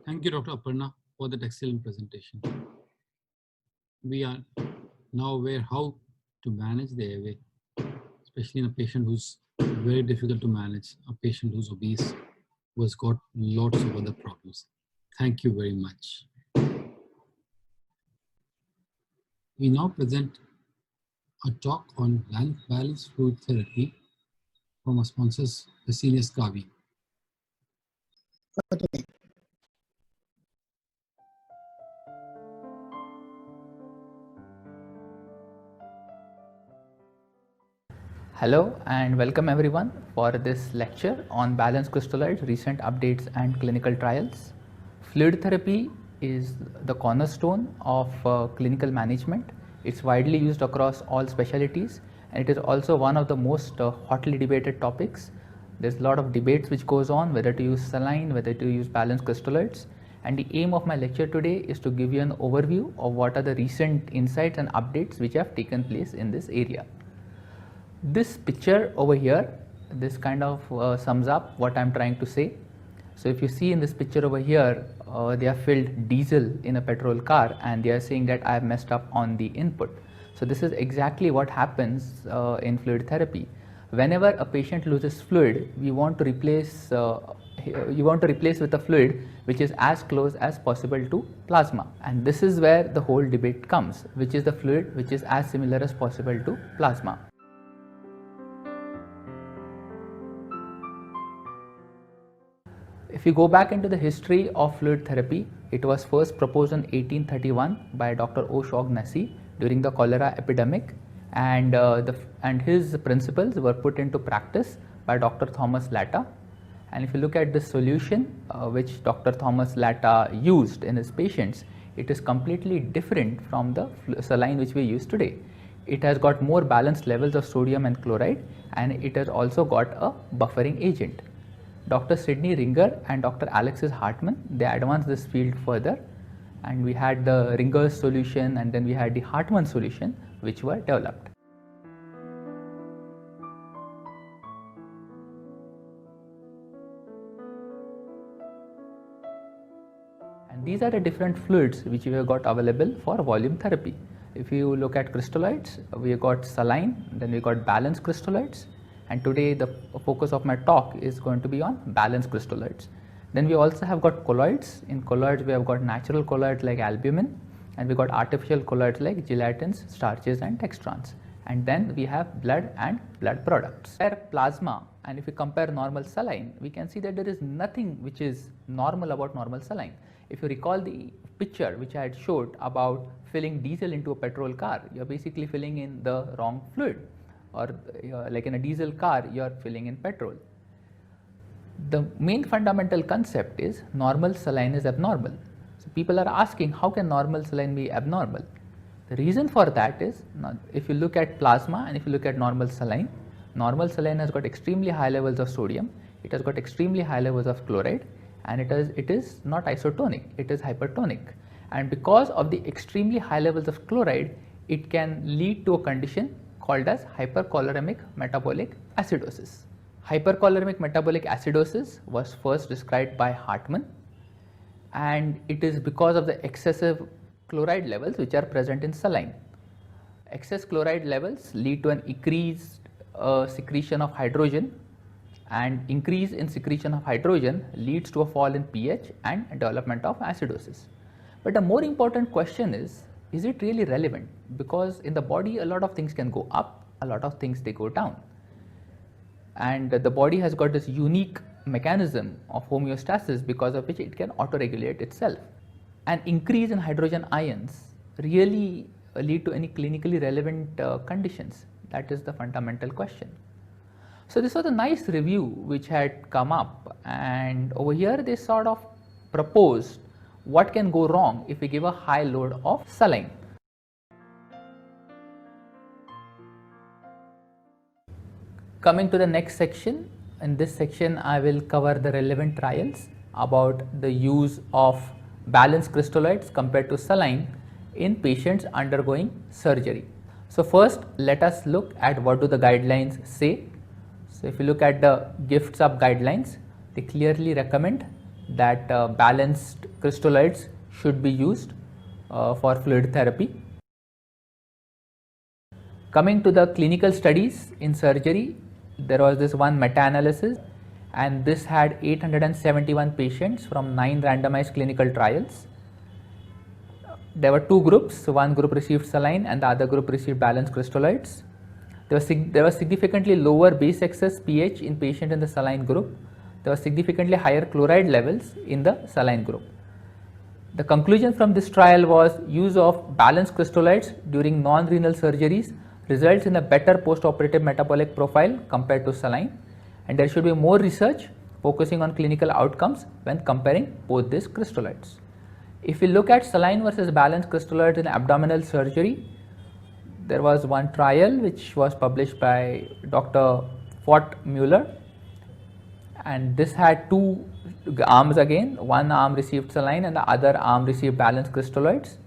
Thank you, Dr. Aparna, for that excellent presentation. We are now aware how to manage the airway, especially in a patient who's very difficult to manage, a patient who's obese, who has got lots of other problems. Thank you very much. We now present a talk on balanced fluid therapy from our sponsors, Fresenius Kabi. Hello and welcome everyone for this lecture on balanced crystalloids, recent updates and clinical trials. Fluid therapy is the cornerstone of clinical management. It's widely used across all specialties, and it is also one of the most hotly debated topics. There's a lot of debates which goes on whether to use saline, whether to use balanced crystalloids, and the aim of my lecture today is to give you an overview of what are the recent insights and updates which have taken place in this area. This picture over here, this kind of sums up what I'm trying to say. So if you see in this picture over here, they have filled diesel in a petrol car and they are saying that I have messed up on the input. So this is exactly what happens in fluid therapy. Whenever a patient loses fluid, we want to replace with a fluid which is as close as possible to plasma. And this is where the whole debate comes, which is the fluid which is as similar as possible to plasma. If you go back into the history of fluid therapy, it was first proposed in 1831 by Dr. O'Shaughnessy during the cholera epidemic, and his principles were put into practice by Dr. Thomas Latta. And if you look at the solution which Dr. Thomas Latta used in his patients, it is completely different from the saline which we use today. It has got more balanced levels of sodium and chloride, and it has also got a buffering agent. Dr. Sidney Ringer and Dr. Alexis Hartmann, they advanced this field further, and we had the Ringer's solution and then we had the Hartmann solution which were developed. And these are the different fluids which we have got available for volume therapy. If you look at crystalloids, we have got saline, then we got balanced crystalloids, and today the focus of my talk is going to be on balanced crystalloids. Then we also have got colloids. In colloids we have got natural colloids like albumin, and we got artificial colloids like gelatins, starches and dextrans. And then we have blood and blood products. Plasma, and if we compare normal saline, we can see that there is nothing which is normal about normal saline. If you recall the picture which I had showed about filling diesel into a petrol car, you are basically filling in the wrong fluid, or like in a diesel car you are filling in petrol. The main fundamental concept is normal saline is abnormal. So people are asking, how can normal saline be abnormal? The reason for that is, if you look at plasma and if you look at normal saline has got extremely high levels of sodium, it has got extremely high levels of chloride, and it is not isotonic, it is hypertonic. And because of the extremely high levels of chloride, it can lead to a condition called as hypercholoremic metabolic acidosis. Hypercholoremic metabolic acidosis was first described by Hartmann, and it is because of the excessive chloride levels which are present in saline. Excess chloride levels lead to an increased secretion of hydrogen, and increase in secretion of hydrogen leads to a fall in pH and development of acidosis. But a more important question is it really relevant? Because in the body a lot of things can go up, a lot of things they go down, and the body has got this unique mechanism of homeostasis because of which it can auto-regulate itself. An increase in hydrogen ions really lead to any clinically relevant conditions? That is the fundamental question. So this was a nice review which had come up, and over here they sort of proposed what can go wrong if we give a high load of saline. Coming to the next section, in this section I will cover the relevant trials about the use of balanced crystalloids compared to saline in patients undergoing surgery. So first let us look at what do the guidelines say. So if you look at the GIFT-SUB guidelines, they clearly recommend that balanced crystalloids should be used for fluid therapy. Coming to the clinical studies in surgery, there was this one meta-analysis, and this had 871 patients from 9 randomized clinical trials. There were two groups, so one group received saline and the other group received balanced crystalloids. There was significantly lower base excess pH in patients in the saline group. There was significantly higher chloride levels in the saline group. The conclusion from this trial was use of balanced crystalloids during non-renal surgeries results in a better post-operative metabolic profile compared to saline, and there should be more research focusing on clinical outcomes when comparing both these crystalloids. If we look at saline versus balanced crystalloids in abdominal surgery, there was one trial which was published by Dr. Fort-Mueller, and this had two arms again. One arm received saline and the other arm received balanced crystalloids,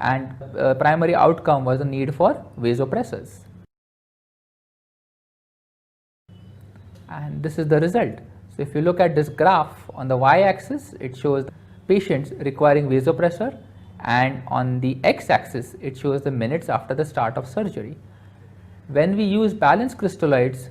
and primary outcome was the need for vasopressors. And this is the result. So if you look at this graph on the y-axis, it shows patients requiring vasopressor, and on the x-axis it shows the minutes after the start of surgery. When we use balanced crystalloids,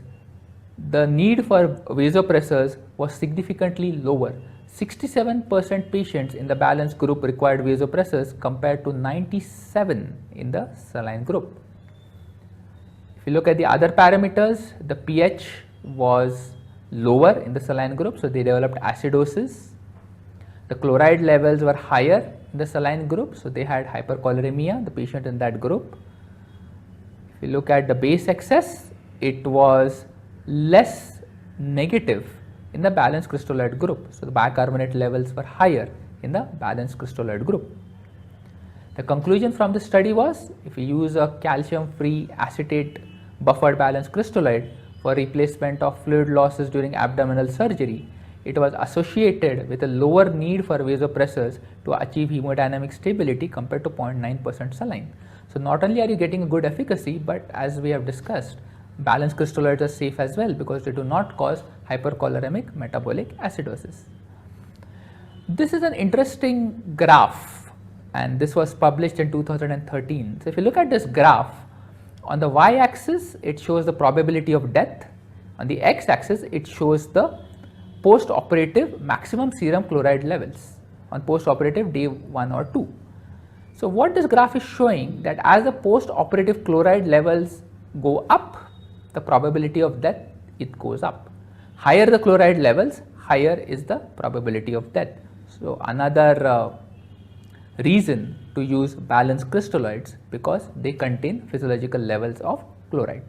the need for vasopressors was significantly lower. 67% patients in the balanced group required vasopressors compared to 97% in the saline group. If you look at the other parameters, the pH was lower in the saline group, so they developed acidosis. The chloride levels were higher the saline group, so they had hypercholeremia, the patient in that group. If you look at the base excess, it was less negative in the balanced crystalloid group. So the bicarbonate levels were higher in the balanced crystalloid group. The conclusion from the study was, if you use a calcium-free acetate buffered balanced crystalloid for replacement of fluid losses during abdominal surgery, it was associated with a lower need for vasopressors to achieve hemodynamic stability compared to 0.9% saline. So not only are you getting a good efficacy, but as we have discussed, balanced crystalloids are safe as well because they do not cause hypercholeremic metabolic acidosis. This is an interesting graph, and this was published in 2013. So if you look at this graph, on the y-axis it shows the probability of death, on the x-axis it shows the post-operative maximum serum chloride levels on post-operative day 1 or 2. So what this graph is showing, that as the post-operative chloride levels go up, the probability of death, it goes up. Higher the chloride levels, higher is the probability of death. So another reason to use balanced crystalloids, because they contain physiological levels of chloride.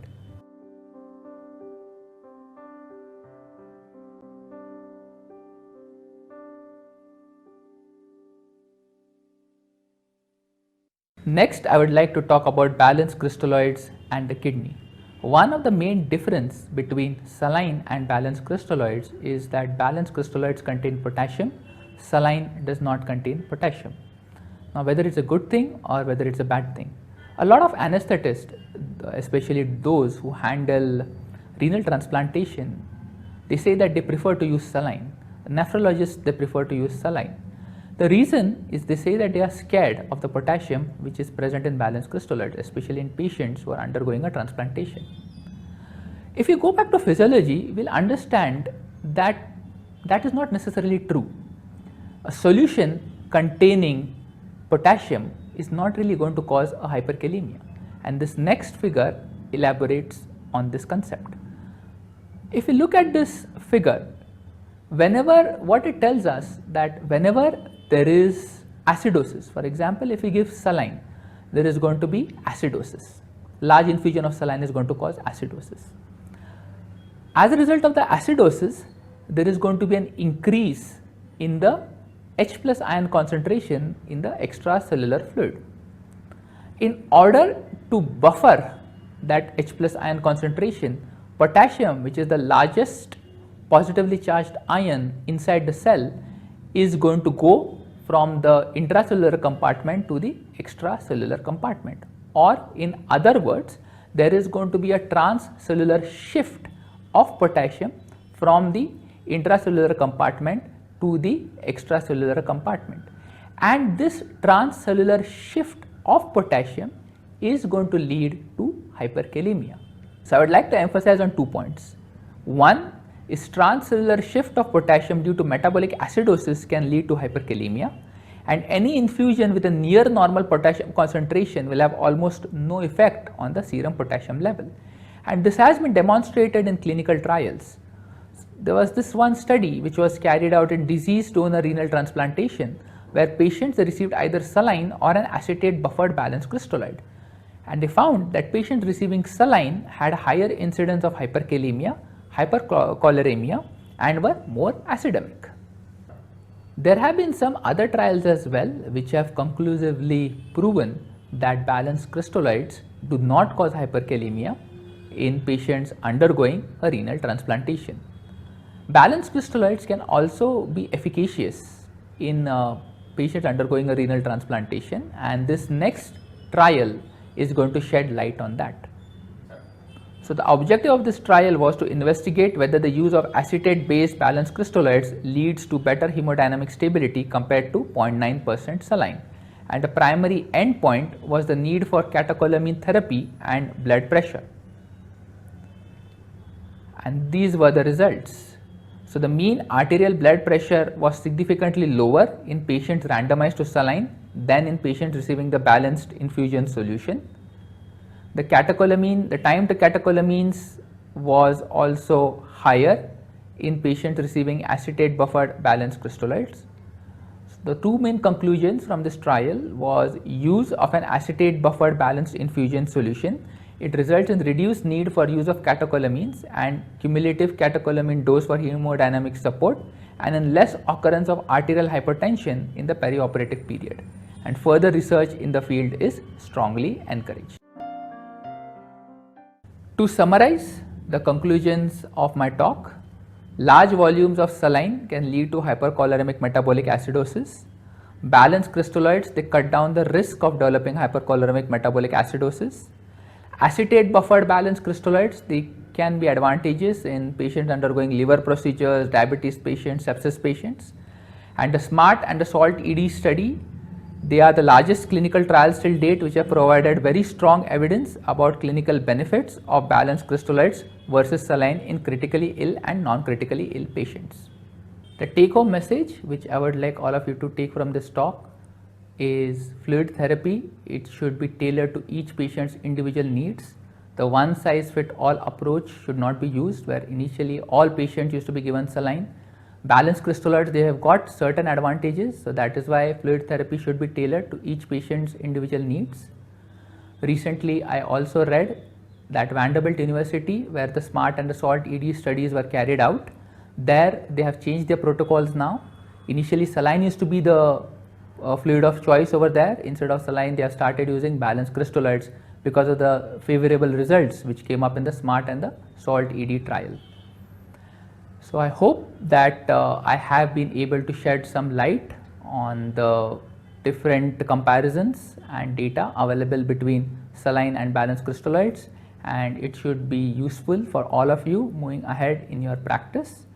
Next, I would like to talk about balanced crystalloids and the kidney. One of the main difference between saline and balanced crystalloids is that balanced crystalloids contain potassium, saline does not contain potassium. Now, whether it's a good thing or whether it's a bad thing, a lot of anesthetists, especially those who handle renal transplantation, they say that they prefer to use saline. Nephrologists, they prefer to use saline. The reason is they say that they are scared of the potassium which is present in balanced crystalloids, especially in patients who are undergoing a transplantation. If you go back to physiology, we'll understand that that is not necessarily true. A solution containing potassium is not really going to cause a hyperkalemia, and this next figure elaborates on this concept. If you look at this figure, what it tells us, that whenever there is acidosis, for example, if we give saline, there is going to be acidosis. Large infusion of saline is going to cause acidosis. As a result of the acidosis, there is going to be an increase in the H+ ion concentration in the extracellular fluid. In order to buffer that H+ ion concentration, potassium, which is the largest positively charged ion inside the cell, is going to go from the intracellular compartment to the extracellular compartment, or in other words, there is going to be a transcellular shift of potassium from the intracellular compartment to the extracellular compartment, and this transcellular shift of potassium is going to lead to hyperkalemia. So I would like to emphasize on 2 points. One is transcellular shift of potassium due to metabolic acidosis can lead to hyperkalemia, and any infusion with a near normal potassium concentration will have almost no effect on the serum potassium level, and this has been demonstrated in clinical trials. There was this one study which was carried out in deceased donor renal transplantation, where patients received either saline or an acetate buffered balanced crystalloid, and they found that patients receiving saline had higher incidence of hyperkalemia, hypercholeremia, and were more acidemic. There have been some other trials as well which have conclusively proven that balanced crystalloids do not cause hyperkalemia in patients undergoing a renal transplantation. Balanced crystalloids can also be efficacious in patients undergoing a renal transplantation, and this next trial is going to shed light on that. So the objective of this trial was to investigate whether the use of acetate based balanced crystalloids leads to better hemodynamic stability compared to 0.9% saline, and the primary endpoint was the need for catecholamine therapy and blood pressure, and these were the results. So the mean arterial blood pressure was significantly lower in patients randomized to saline than in patients receiving the balanced infusion solution. The catecholamine, the time to catecholamines was also higher in patients receiving acetate buffered balanced crystalloids. The two main conclusions from this trial was use of an acetate buffered balanced infusion solution. It results in reduced need for use of catecholamines and cumulative catecholamine dose for hemodynamic support, and in less occurrence of arterial hypertension in the perioperative period. And further research in the field is strongly encouraged. To summarize the conclusions of my talk, large volumes of saline can lead to hypercholoremic metabolic acidosis. Balanced crystalloids, they cut down the risk of developing hypercholoremic metabolic acidosis. Acetate buffered balanced crystalloids, they can be advantageous in patients undergoing liver procedures, diabetes patients, sepsis patients. And the SMART and the SALT ED study, they are the largest clinical trials till date which have provided very strong evidence about clinical benefits of balanced crystalloids versus saline in critically ill and non-critically ill patients. The take-home message which I would like all of you to take from this talk is fluid therapy, it should be tailored to each patient's individual needs. The one-size-fit-all approach should not be used, where initially all patients used to be given saline. Balanced crystalloids, they have got certain advantages, so that is why fluid therapy should be tailored to each patient's individual needs. Recently, I also read that Vanderbilt University, where the SMART and the SALT ED studies were carried out, there they have changed their protocols now. Initially, saline used to be the fluid of choice over there. Instead of saline, they have started using balanced crystalloids because of the favorable results which came up in the SMART and the SALT ED trial. So I hope that I have been able to shed some light on the different comparisons and data available between saline and balanced crystalloids, and it should be useful for all of you moving ahead in your practice.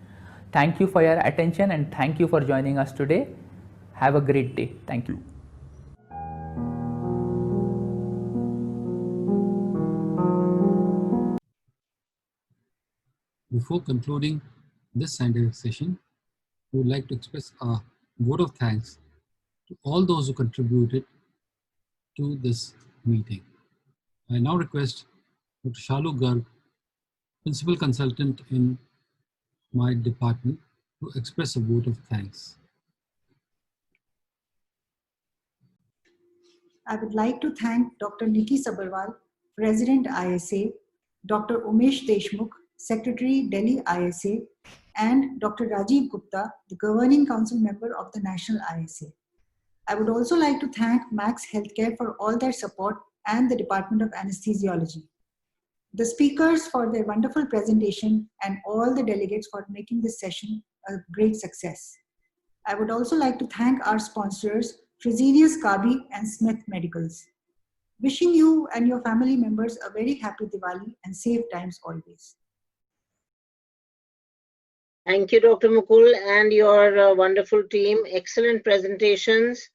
Thank you for your attention and thank you for joining us today. Have a great day. Thank you. Before concluding this scientific session, we would like to express a vote of thanks to all those who contributed to this meeting. I now request Dr. Shalu Garg, Principal Consultant in my department, to express a vote of thanks. I would like to thank Dr. Nikki Sabharwal, President ISA, Dr. Umesh Deshmukh, Secretary Delhi ISA, and Dr. Rajiv Gupta, the Governing Council member of the National ISA. I would also like to thank Max Healthcare for all their support and the Department of Anesthesiology, the speakers for their wonderful presentation, and all the delegates for making this session a great success. I would also like to thank our sponsors, Fresenius Kabi and Smith Medicals. Wishing you and your family members a very happy Diwali and safe times always. Thank you, Dr. Mukul, and your wonderful team. Excellent presentations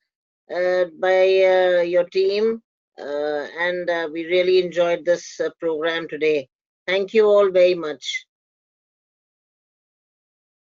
by your team, and we really enjoyed this program today. Thank you all very much.